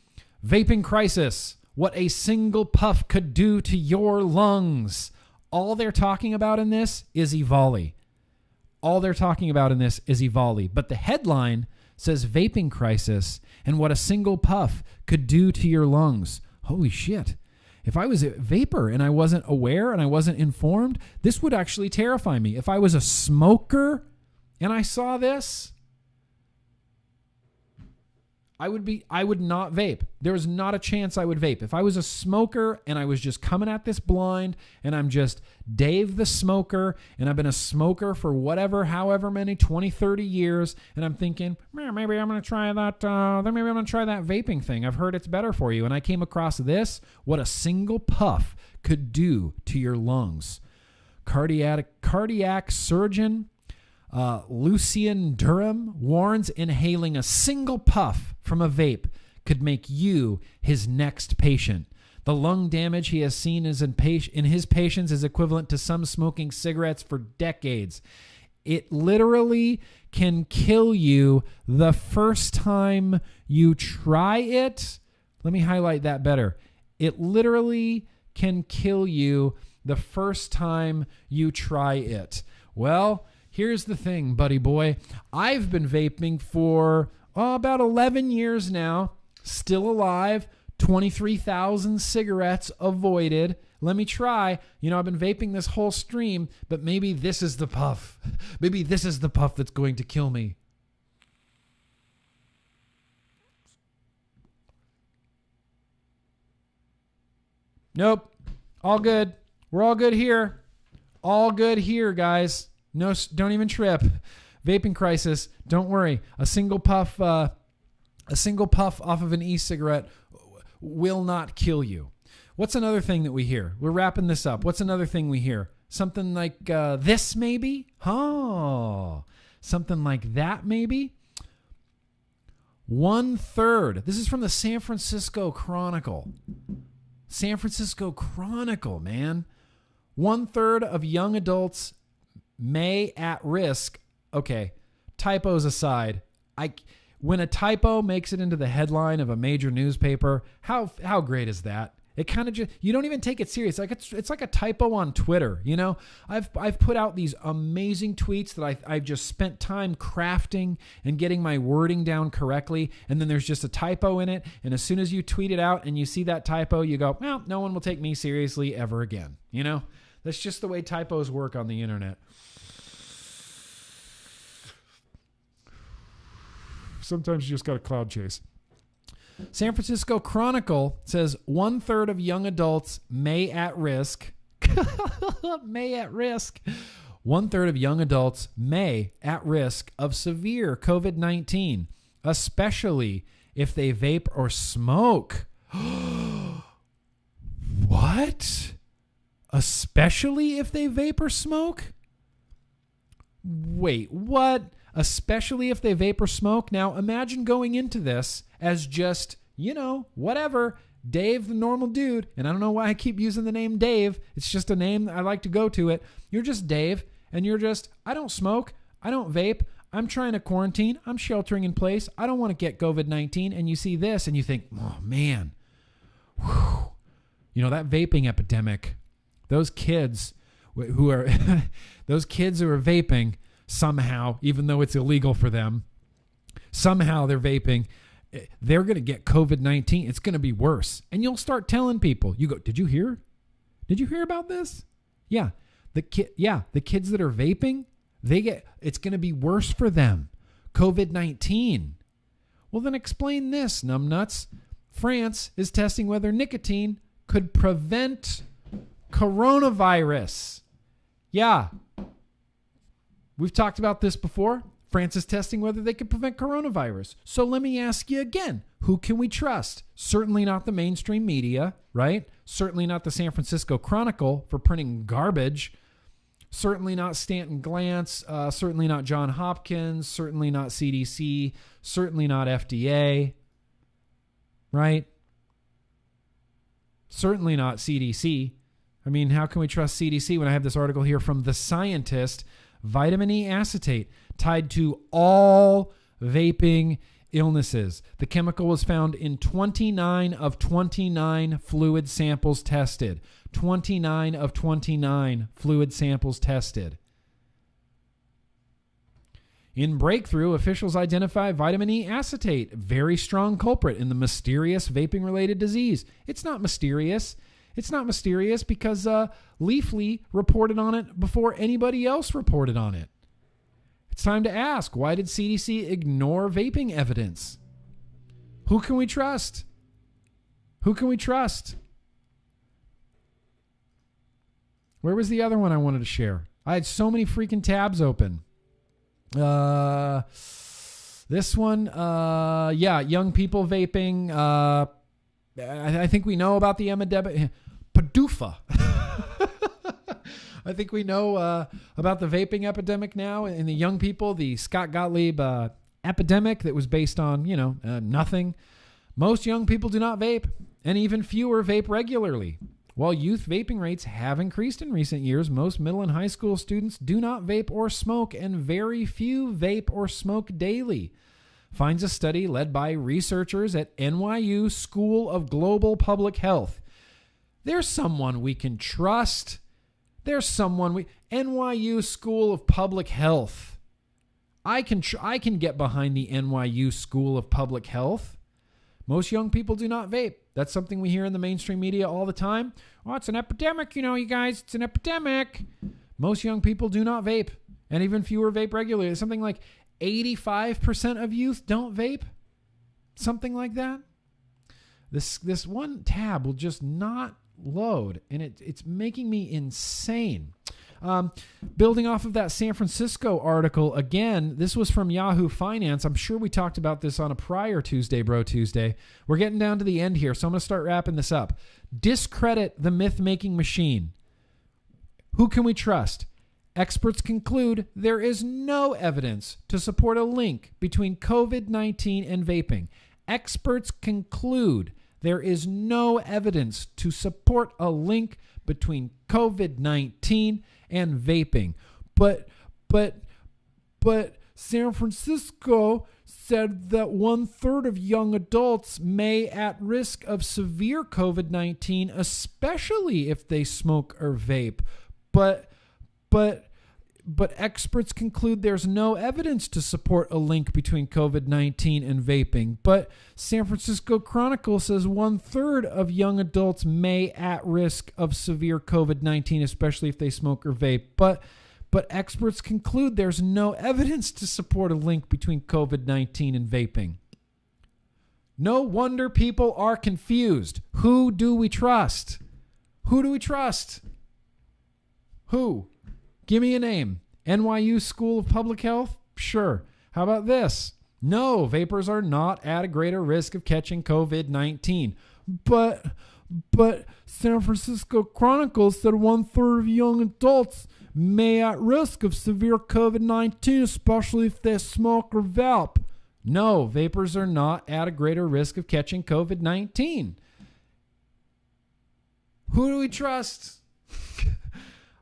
[SPEAKER 1] vaping crisis. What a single puff could do to your lungs. All they're talking about in this is EVALI. All they're talking about in this is EVALI. But the headline says vaping crisis and what a single puff could do to your lungs. Holy shit. If I was a vapor and I wasn't aware and I wasn't informed, this would actually terrify me. If I was a smoker and I saw this, I would not vape. There was not a chance I would vape. If I was a smoker and I was just coming at this blind and I'm just Dave the smoker and I've been a smoker for however many, 20, 30 years, and I'm thinking, maybe I'm going to try that, maybe I'm going to try that vaping thing. I've heard it's better for you. And I came across this, what a single puff could do to your lungs. Cardiac surgeon Lucian Durham warns inhaling a single puff from a vape could make you his next patient. The lung damage he has seen in his patients is equivalent to some smoking cigarettes for decades. It literally can kill you the first time you try it. Let me highlight that better. It literally can kill you the first time you try it. Well, here's the thing, buddy boy. I've been vaping for about 11 years now. Still alive. 23,000 cigarettes avoided. Let me try. I've been vaping this whole stream, but maybe this is the puff. Maybe this is the puff that's going to kill me. Nope. All good. We're all good here. All good here, guys. No, don't even trip. Vaping crisis. Don't worry. A single puff off of an e-cigarette will not kill you. What's another thing that we hear? We're wrapping this up. What's another thing we hear? Something like this, maybe? Oh, something like that, maybe? 1/3. This is from the San Francisco Chronicle. San Francisco Chronicle, man. 1/3 of young adults may at risk. Okay, typos aside, when a typo makes it into the headline of a major newspaper, how great is that? It kind of just, you don't even take it serious. Like it's like a typo on Twitter. I've put out these amazing tweets that I've just spent time crafting and getting my wording down correctly, and then there's just a typo in it. And as soon as you tweet it out and you see that typo, you go, well, no one will take me seriously ever again. That's just the way typos work on the internet. Sometimes you just got a cloud chase. San Francisco Chronicle says 1/3 of young adults may at risk. May at risk. 1/3 of young adults may at risk of severe COVID-19, especially if they vape or smoke. What? Especially if they vape or smoke? Wait, what? Especially if they vape or smoke? Now, imagine going into this as just, whatever, Dave, the normal dude. And I don't know why I keep using the name Dave. It's just a name I like to go to it. You're just Dave, and you're just, I don't smoke. I don't vape. I'm trying to quarantine. I'm sheltering in place. I don't want to get COVID-19. And you see this, and you think, oh, man. Whew. That vaping epidemic, those kids who are vaping, somehow, even though it's illegal for them, somehow they're vaping, they're going to get COVID-19. It's going to be worse. And you'll start telling people, you go, did you hear about this? Yeah. The kids that are vaping, it's going to be worse for them. COVID-19. Well, then explain this, numbnuts. France is testing whether nicotine could prevent coronavirus. Yeah. We've talked about this before. France is testing whether they can prevent coronavirus. So let me ask you again, who can we trust? Certainly not the mainstream media, right? Certainly not the San Francisco Chronicle for printing garbage. Certainly not Stanton Glantz, certainly not John Hopkins, certainly not CDC, certainly not FDA, right? Certainly not CDC. I mean, how can we trust CDC when I have this article here from The Scientist? Vitamin E acetate tied to all vaping illnesses. The chemical was found in 29 of 29 fluid samples tested. 29 of 29 fluid samples tested. In Breakthrough, officials identify vitamin E acetate, very strong culprit in the mysterious vaping-related disease. It's not mysterious. It's not mysterious because Leafly reported on it before anybody else reported on it. It's time to ask, why did CDC ignore vaping evidence? Who can we trust? Who can we trust? Where was the other one I wanted to share? I had so many freaking tabs open. This one, young people vaping. I think we know about the epidemic. PDUFA. I think we know about the vaping epidemic now in the young people, the Scott Gottlieb epidemic that was based on, nothing. Most young people do not vape, and even fewer vape regularly. While youth vaping rates have increased in recent years, most middle and high school students do not vape or smoke, and very few vape or smoke daily. Finds a study led by researchers at NYU School of Global Public Health. There's someone we can trust. NYU School of Public Health. I can get behind the NYU School of Public Health. Most young people do not vape. That's something we hear in the mainstream media all the time. Oh, it's an epidemic, you guys. It's an epidemic. Most young people do not vape, and even fewer vape regularly. Something like 85% of youth don't vape. Something like that. This one tab will just not load, and it's making me insane. Building off of that San Francisco article, again, this was from Yahoo Finance. I'm sure we talked about this on a prior Tuesday, Bro Tuesday. We're getting down to the end here, so I'm going to start wrapping this up. Discredit the myth-making machine. Who can we trust? Experts conclude there is no evidence to support a link between COVID-19 and vaping. Experts conclude there is no evidence to support a link between COVID-19 and vaping. But San Francisco said that 1/3 of young adults may at risk of severe COVID-19, especially if they smoke or vape. But experts conclude there's no evidence to support a link between COVID-19 and vaping. But San Francisco Chronicle says 1/3 of young adults may at risk of severe COVID-19, especially if they smoke or vape. But experts conclude there's no evidence to support a link between COVID-19 and vaping. No wonder people are confused. Who do we trust? Who do we trust? Who? Give me a name. NYU School of Public Health? Sure. How about this? No, vapors are not at a greater risk of catching COVID-19. But San Francisco Chronicle said 1/3 of young adults may at risk of severe COVID-19, especially if they smoke or vape. No, vapors are not at a greater risk of catching COVID-19. Who do we trust?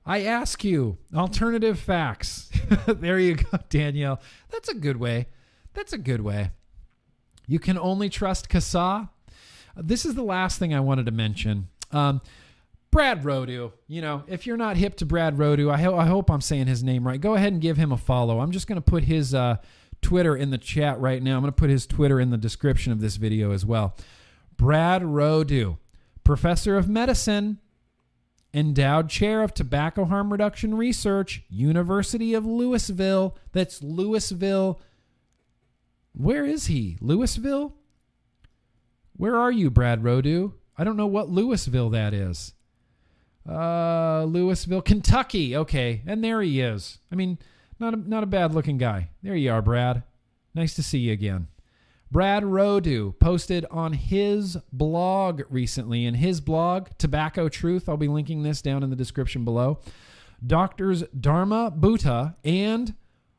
[SPEAKER 1] I ask you, alternative facts. There you go, Danielle. That's a good way. You can only trust CASA. This is the last thing I wanted to mention. Brad Rodu, if you're not hip to Brad Rodu, I hope I'm saying his name right. Go ahead and give him a follow. I'm just going to put his Twitter in the chat right now. I'm going to put his Twitter in the description of this video as well. Brad Rodu, professor of medicine, endowed chair of tobacco harm reduction research, University of Louisville. That's Louisville. Where is he? Louisville? Where are you, Brad Rodu? I don't know what Louisville that is. Louisville, Kentucky. Okay, and there he is. I mean, not a bad looking guy. There you are, Brad. Nice to see you again. Brad Rodu posted on his blog recently. In his blog, Tobacco Truth, I'll be linking this down in the description below. Doctors Dharma Bhuta and,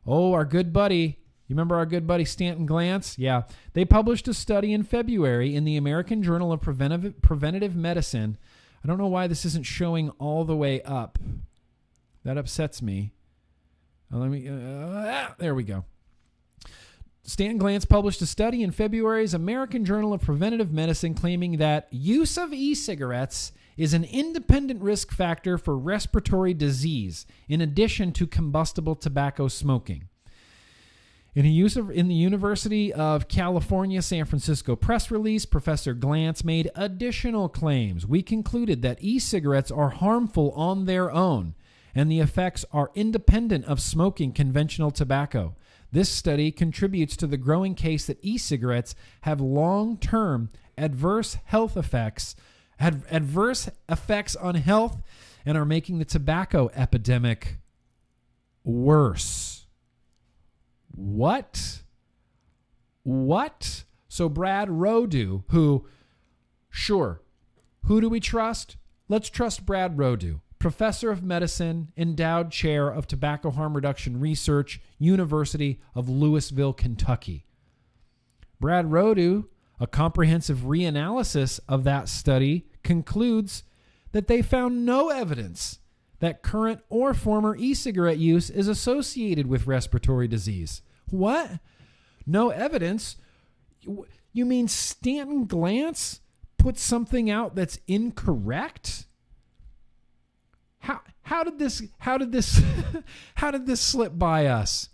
[SPEAKER 1] our good buddy, you remember our good buddy Stanton Glantz? Yeah. They published a study in February in the American Journal of Preventative Medicine. I don't know why this isn't showing all the way up. That upsets me. There we go. Stanton Glantz published a study in February's American Journal of Preventative Medicine claiming that use of e-cigarettes is an independent risk factor for respiratory disease in addition to combustible tobacco smoking. In the University of California, San Francisco press release, Professor Glantz made additional claims. We concluded that e-cigarettes are harmful on their own, and the effects are independent of smoking conventional tobacco. This study contributes to the growing case that e-cigarettes have long-term adverse effects on health and are making the tobacco epidemic worse. What? So Brad Rodu, who do we trust? Let's trust Brad Rodu, professor of medicine, endowed chair of tobacco harm reduction research, University of Louisville, Kentucky. Brad Rodu, a comprehensive reanalysis of that study, concludes that they found no evidence that current or former e-cigarette use is associated with respiratory disease. What? No evidence? You mean Stanton Glantz put something out that's incorrect? How did this slip by us?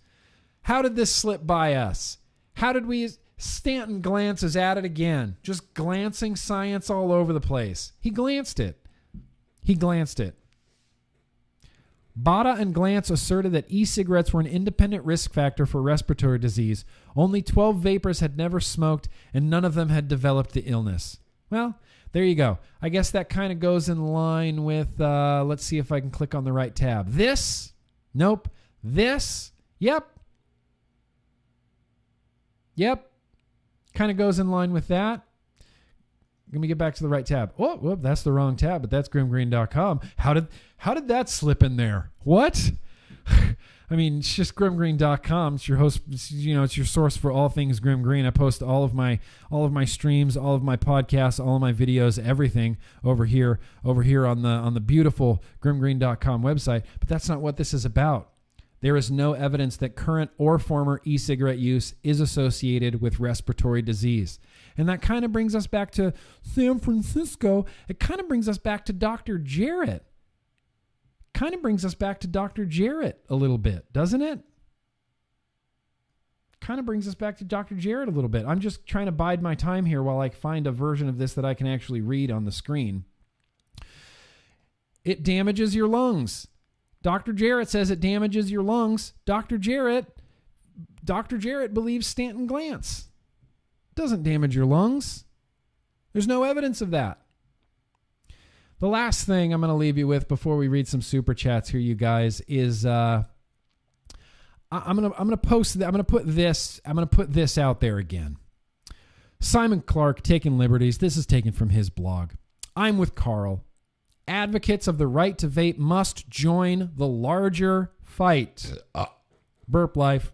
[SPEAKER 1] Stanton Glantz is at it again, just glancing science all over the place. He glanced it. Bhatta and Glantz asserted that e-cigarettes were an independent risk factor for respiratory disease. Only 12 vapors had never smoked, and none of them had developed the illness. Well, there you go. I guess that kind of goes in line with, let's see if I can click on the right tab. This? Nope. This? Yep. Kind of goes in line with that. Let me get back to the right tab. Oh, whoop, that's the wrong tab, but that's GrimmGreen.com. How did that slip in there? What? I mean, it's just GrimmGreen.com. It's your host, it's your source for all things GrimmGreen. I post all of my streams, all of my podcasts, all of my videos, everything over here on the beautiful GrimmGreen.com website. But that's not what this is about. There is no evidence that current or former e-cigarette use is associated with respiratory disease. And that kind of brings us back to San Francisco. It kind of brings us back to Dr. Jarrett. A little bit, doesn't it? Kind of brings us back to Dr. Jarrett a little bit. I'm just trying to bide my time here while I find a version of this that I can actually read on the screen. It damages your lungs. Dr. Jarrett says it damages your lungs. Dr. Jarrett believes Stanton Glantz. Doesn't damage your lungs. There's no evidence of that. The last thing I'm going to leave you with before we read some super chats here, you guys, is I'm going to put this out there again. Simon Clark taking liberties. This is taken from his blog. I'm with Carl. Advocates of the right to vape must join the larger fight. Burp life.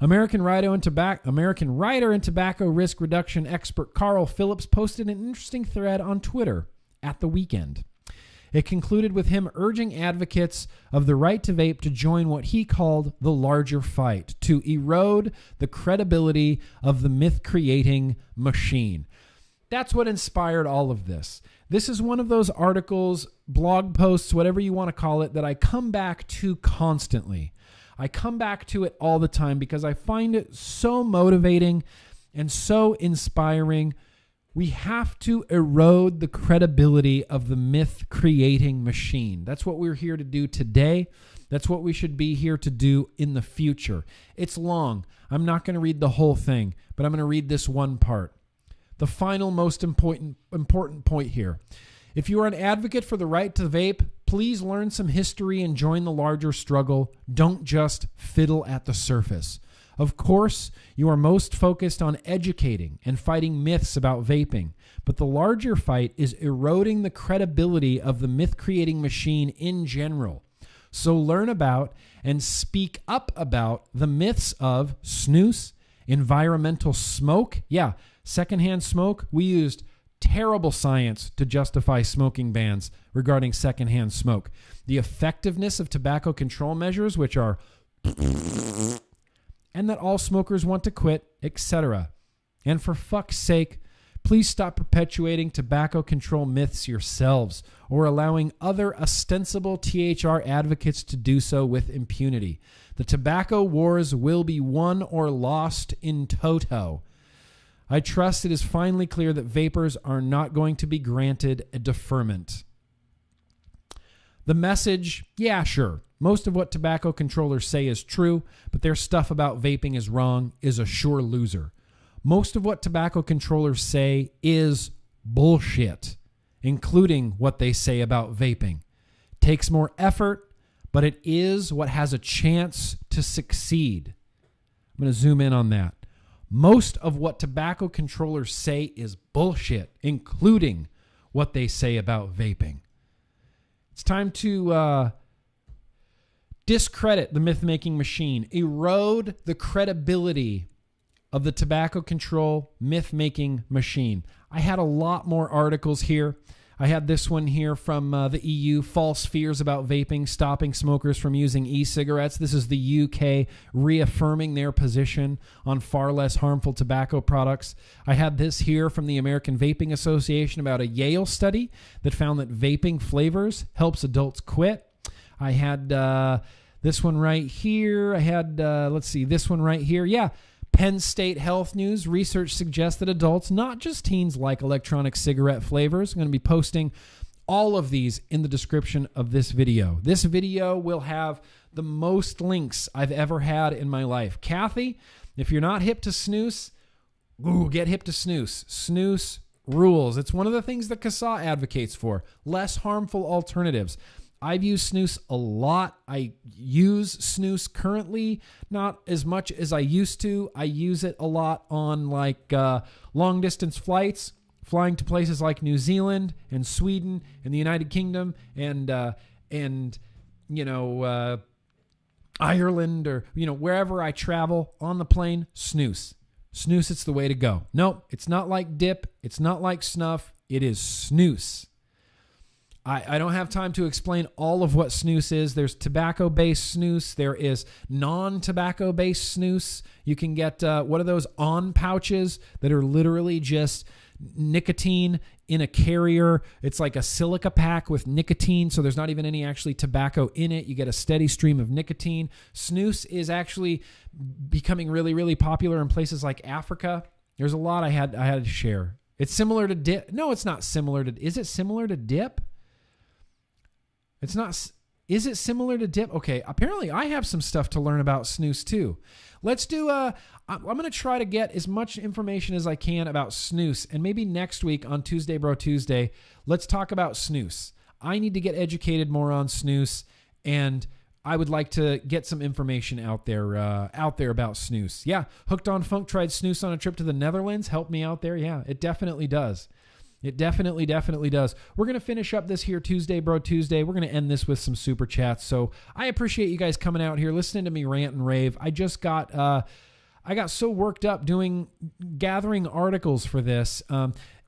[SPEAKER 1] American writer and tobacco risk reduction expert Carl Phillips posted an interesting thread on Twitter at the weekend. It concluded with him urging advocates of the right to vape to join what he called the larger fight, to erode the credibility of the myth-creating machine. That's what inspired all of this. This is one of those articles, blog posts, whatever you want to call it, that I come back to constantly. I come back to it all the time because I find it so motivating and so inspiring. We have to erode the credibility of the myth-creating machine. That's what we're here to do today. That's what we should be here to do in the future. It's long. I'm not going to read the whole thing, but I'm going to read this one part. The final most important point here. If you are an advocate for the right to vape, please learn some history and join the larger struggle. Don't just fiddle at the surface. Of course, you are most focused on educating and fighting myths about vaping, but the larger fight is eroding the credibility of the myth-creating machine in general. So learn about and speak up about the myths of snus, environmental smoke. Yeah, secondhand smoke. We used terrible science to justify smoking bans regarding secondhand smoke. The effectiveness of tobacco control measures, which are and that all smokers want to quit, etc. And for fuck's sake, please stop perpetuating tobacco control myths yourselves or allowing other ostensible THR advocates to do so with impunity. The tobacco wars will be won or lost in toto. I trust it is finally clear that vapors are not going to be granted a deferment. The message, yeah, sure. Most of what tobacco controllers say is true, but their stuff about vaping is wrong is a sure loser. Most of what tobacco controllers say is bullshit, including what they say about vaping. Takes more effort, but it is what has a chance to succeed. I'm going to zoom in on that. Most of what tobacco controllers say is bullshit, including what they say about vaping. It's time to discredit the myth-making machine, erode the credibility of the tobacco control myth-making machine. I had a lot more articles here. I had this one here from the EU, False Fears About Vaping, Stopping Smokers from Using E-Cigarettes. This is the UK reaffirming their position on far less harmful tobacco products. I had this here from the American Vaping Association about a Yale study that found that vaping flavors helps adults quit. I had this one right here. I had, this one right here. Yeah. Penn State Health News, research suggests that adults, not just teens, like electronic cigarette flavors. I'm going to be posting all of these in the description of this video. This video will have the most links I've ever had in my life. Kathy, if you're not hip to snus, get hip to snus. Snus rules. It's one of the things that CASA advocates for. Less harmful alternatives. I've used snus a lot. I use snus currently, not as much as I used to. I use it a lot on long distance flights, flying to places like New Zealand and Sweden and the United Kingdom and Ireland or wherever I travel on the plane. Snus, it's the way to go. Nope, it's not like dip. It's not like snuff. It is snus. I don't have time to explain all of what snus is. There's tobacco-based snus. There is non-tobacco-based snus. You can get, what are those on pouches that are literally just nicotine in a carrier. It's like a silica pack with nicotine, so there's not even any actually tobacco in it. You get a steady stream of nicotine. Snus is actually becoming really, really popular in places like Africa. There's a lot I had to share. It's similar to dip. No, it's not similar to... Is it similar to dip? It's not. Is it similar to dip? Okay, apparently I have some stuff to learn about snus too. Let's do I'm going to try to get as much information as I can about snus, and maybe next week on Tuesday Bro Tuesday, let's talk about snus. I need to get educated more on snus, and I would like to get some information out there about snus. Yeah, Hooked on Funk tried snus on a trip to the Netherlands. Help me out there. Yeah, it definitely does. It definitely does. We're going to finish up this here Tuesday Bro Tuesday. We're going to end this with some super chats. So I appreciate you guys coming out here, listening to me rant and rave. I just got, I got so worked up gathering articles for this.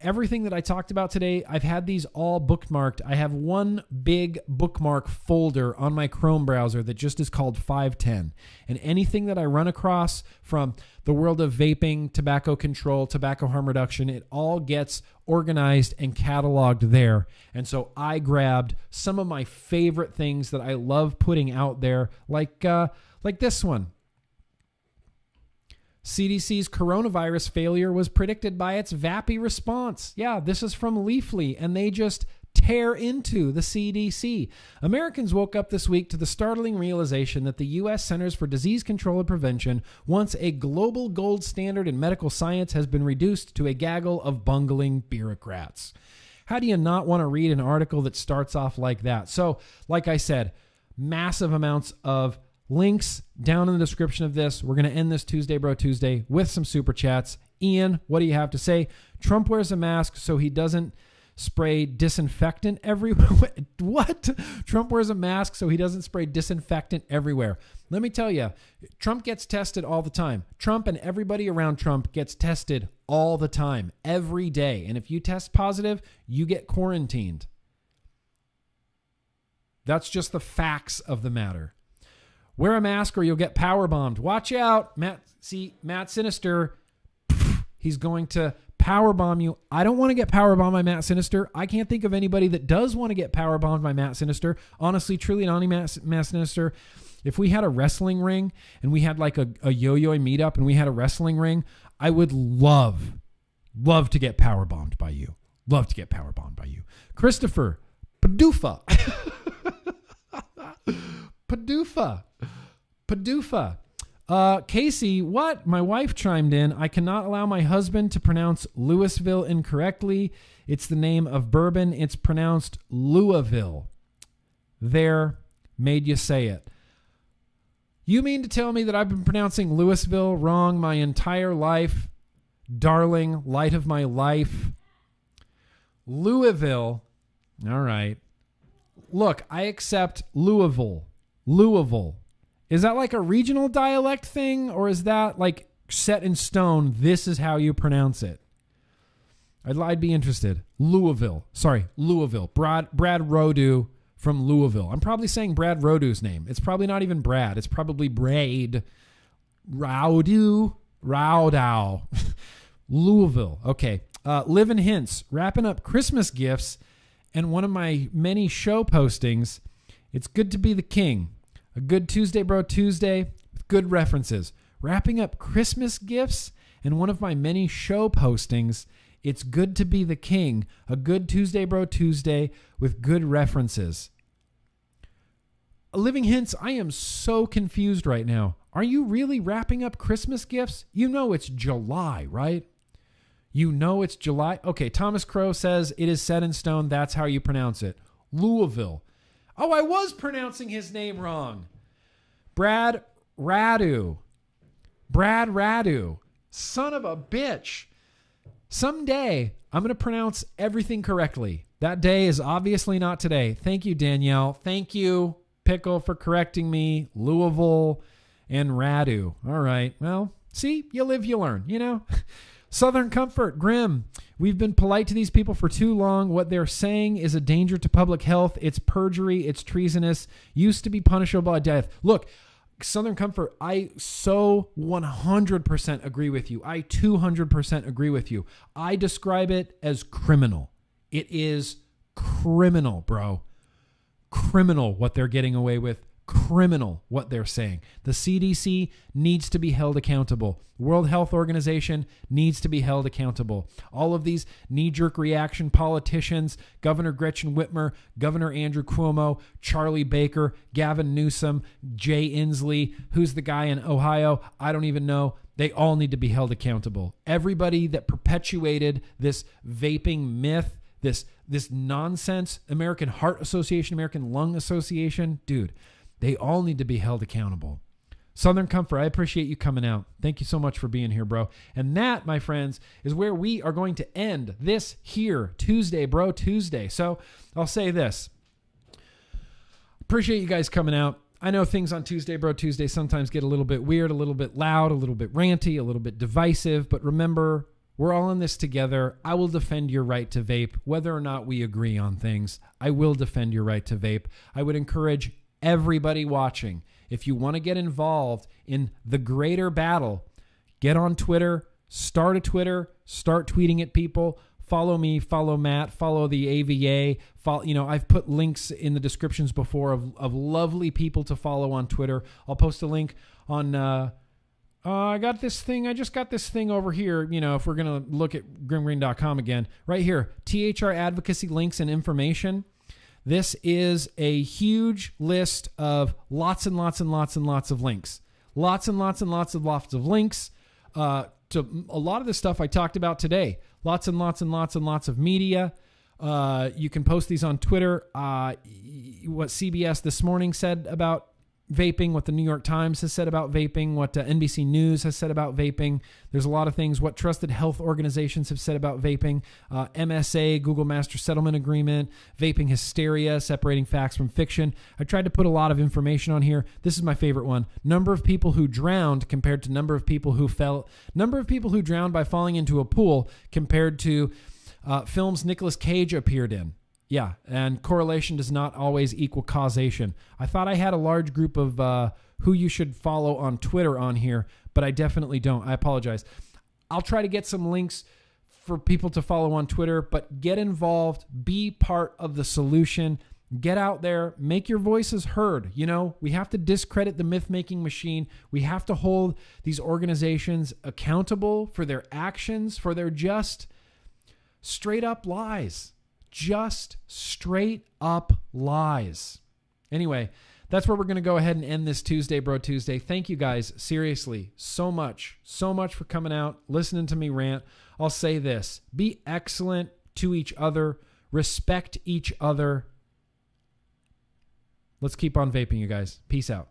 [SPEAKER 1] Everything that I talked about today, I've had these all bookmarked. I have one big bookmark folder on my Chrome browser that just is called 510. And anything that I run across from the world of vaping, tobacco control, tobacco harm reduction, it all gets organized and cataloged there. And so I grabbed some of my favorite things that I love putting out there, like this one. CDC's coronavirus failure was predicted by its VAPI response. Yeah, this is from Leafly, and they just tear into the CDC. Americans woke up this week to the startling realization that the U.S. Centers for Disease Control and Prevention, once a global gold standard in medical science, has been reduced to a gaggle of bungling bureaucrats. How do you not want to read an article that starts off like that? So, like I said, massive amounts of Links down in the description of this. We're going to end this Tuesday Bro Tuesday with some super chats. Ian, what do you have to say? Trump wears a mask so he doesn't spray disinfectant everywhere. What? Trump wears a mask so he doesn't spray disinfectant everywhere. Let me tell you, Trump gets tested all the time. Trump and everybody around Trump gets tested all the time, every day. And if you test positive, you get quarantined. That's just the facts of the matter. Wear a mask or you'll get power bombed. Watch out. Matt Sinister, he's going to power bomb you. I don't want to get power bombed by Matt Sinister. I can't think of anybody that does want to get power bombed by Matt Sinister. Honestly, truly, Matt Sinister, if we had a wrestling ring and we had like a yo-yo meetup and we had a wrestling ring, I would love to get power bombed by you. Love to get power bombed by you. Christopher Padufa. Padufa. Casey, what? My wife chimed in. I cannot allow my husband to pronounce Louisville incorrectly. It's the name of bourbon. It's pronounced Louisville. There, made you say it. You mean to tell me that I've been pronouncing Louisville wrong my entire life? Darling, light of my life. Louisville. All right. Look, I accept Louisville. Is that like a regional dialect thing, or is that like set in stone? This is how you pronounce it. I'd be interested. Louisville. Brad Rodu from Louisville. I'm probably saying Brad Rodu's name. It's probably not even Brad. It's probably Braid. Rowdow. Louisville. Okay. Live in Hints. Wrapping up Christmas gifts and one of my many show postings. It's good to be the king. A good Tuesday Bro Tuesday with good references. Wrapping up Christmas gifts and one of my many show postings. It's good to be the king. A good Tuesday Bro Tuesday with good references. Living Hints, I am so confused right now. Are you really wrapping up Christmas gifts? You know it's July, right? You know it's July. Okay, Thomas Crow says it is set in stone. That's how you pronounce it. Louisville. Oh, I was pronouncing his name wrong. Brad Radu. Son of a bitch. Someday, I'm going to pronounce everything correctly. That day is obviously not today. Thank you, Danielle. Thank you, Pickle, for correcting me. Louisville and Radu. All right. Well, see, you live, you learn, you know? Southern Comfort, Grim. We've been polite to these people for too long. What they're saying is a danger to public health. It's perjury. It's treasonous. Used to be punishable by death. Look, Southern Comfort, I so 100% agree with you. I 200% agree with you. I describe it as criminal. It is criminal, bro. Criminal what they're getting away with. Criminal what they're saying. The CDC needs to be held accountable. World Health Organization needs to be held accountable. All of these knee-jerk reaction politicians, Governor Gretchen Whitmer, Governor Andrew Cuomo, Charlie Baker, Gavin Newsom, Jay Inslee, who's the guy in Ohio? I don't even know. They all need to be held accountable. Everybody that perpetuated this vaping myth, this nonsense, American Heart Association, American Lung Association, dude, they all need to be held accountable. Southern Comfort, I appreciate you coming out. Thank you so much for being here, bro. And that, my friends, is where we are going to end this here Tuesday, Bro Tuesday. So I'll say this. Appreciate you guys coming out. I know things on Tuesday, Bro Tuesday sometimes get a little bit weird, a little bit loud, a little bit ranty, a little bit divisive. But remember, we're all in this together. I will defend your right to vape, whether or not we agree on things. I will defend your right to vape. I would encourage everybody watching, if you want to get involved in the greater battle, get on Twitter, start a Twitter, start tweeting at people, follow me, follow Matt, follow the AVA, I've put links in the descriptions before of lovely people to follow on Twitter. I'll post a link on, I just got this thing over here, if we're going to look at GrimmGreen.com again, right here, THR advocacy links and information. This is a huge list of lots and lots and lots and lots of links. Lots and lots and lots of links to a lot of the stuff I talked about today. Lots and lots and lots and lots of media. You can post these on Twitter. What CBS This Morning said about vaping, what the New York Times has said about vaping, what NBC News has said about vaping. There's a lot of things, what trusted health organizations have said about vaping, MSA, Google Master Settlement Agreement, vaping hysteria, separating facts from fiction. I tried to put a lot of information on here. This is my favorite one. Number of people who drowned compared to number of people who drowned by falling into a pool compared to films Nicolas Cage appeared in. Yeah, and correlation does not always equal causation. I thought I had a large group of who you should follow on Twitter on here, but I definitely don't. I apologize. I'll try to get some links for people to follow on Twitter, but get involved, be part of the solution, get out there, make your voices heard. You know, we have to discredit the myth-making machine. We have to hold these organizations accountable for their actions, for their just straight up lies. Just straight up lies. Anyway, that's where we're going to go ahead and end this Tuesday, Bro Tuesday. Thank you guys, seriously, so much for coming out, listening to me rant. I'll say this, be excellent to each other, respect each other. Let's keep on vaping, you guys. Peace out.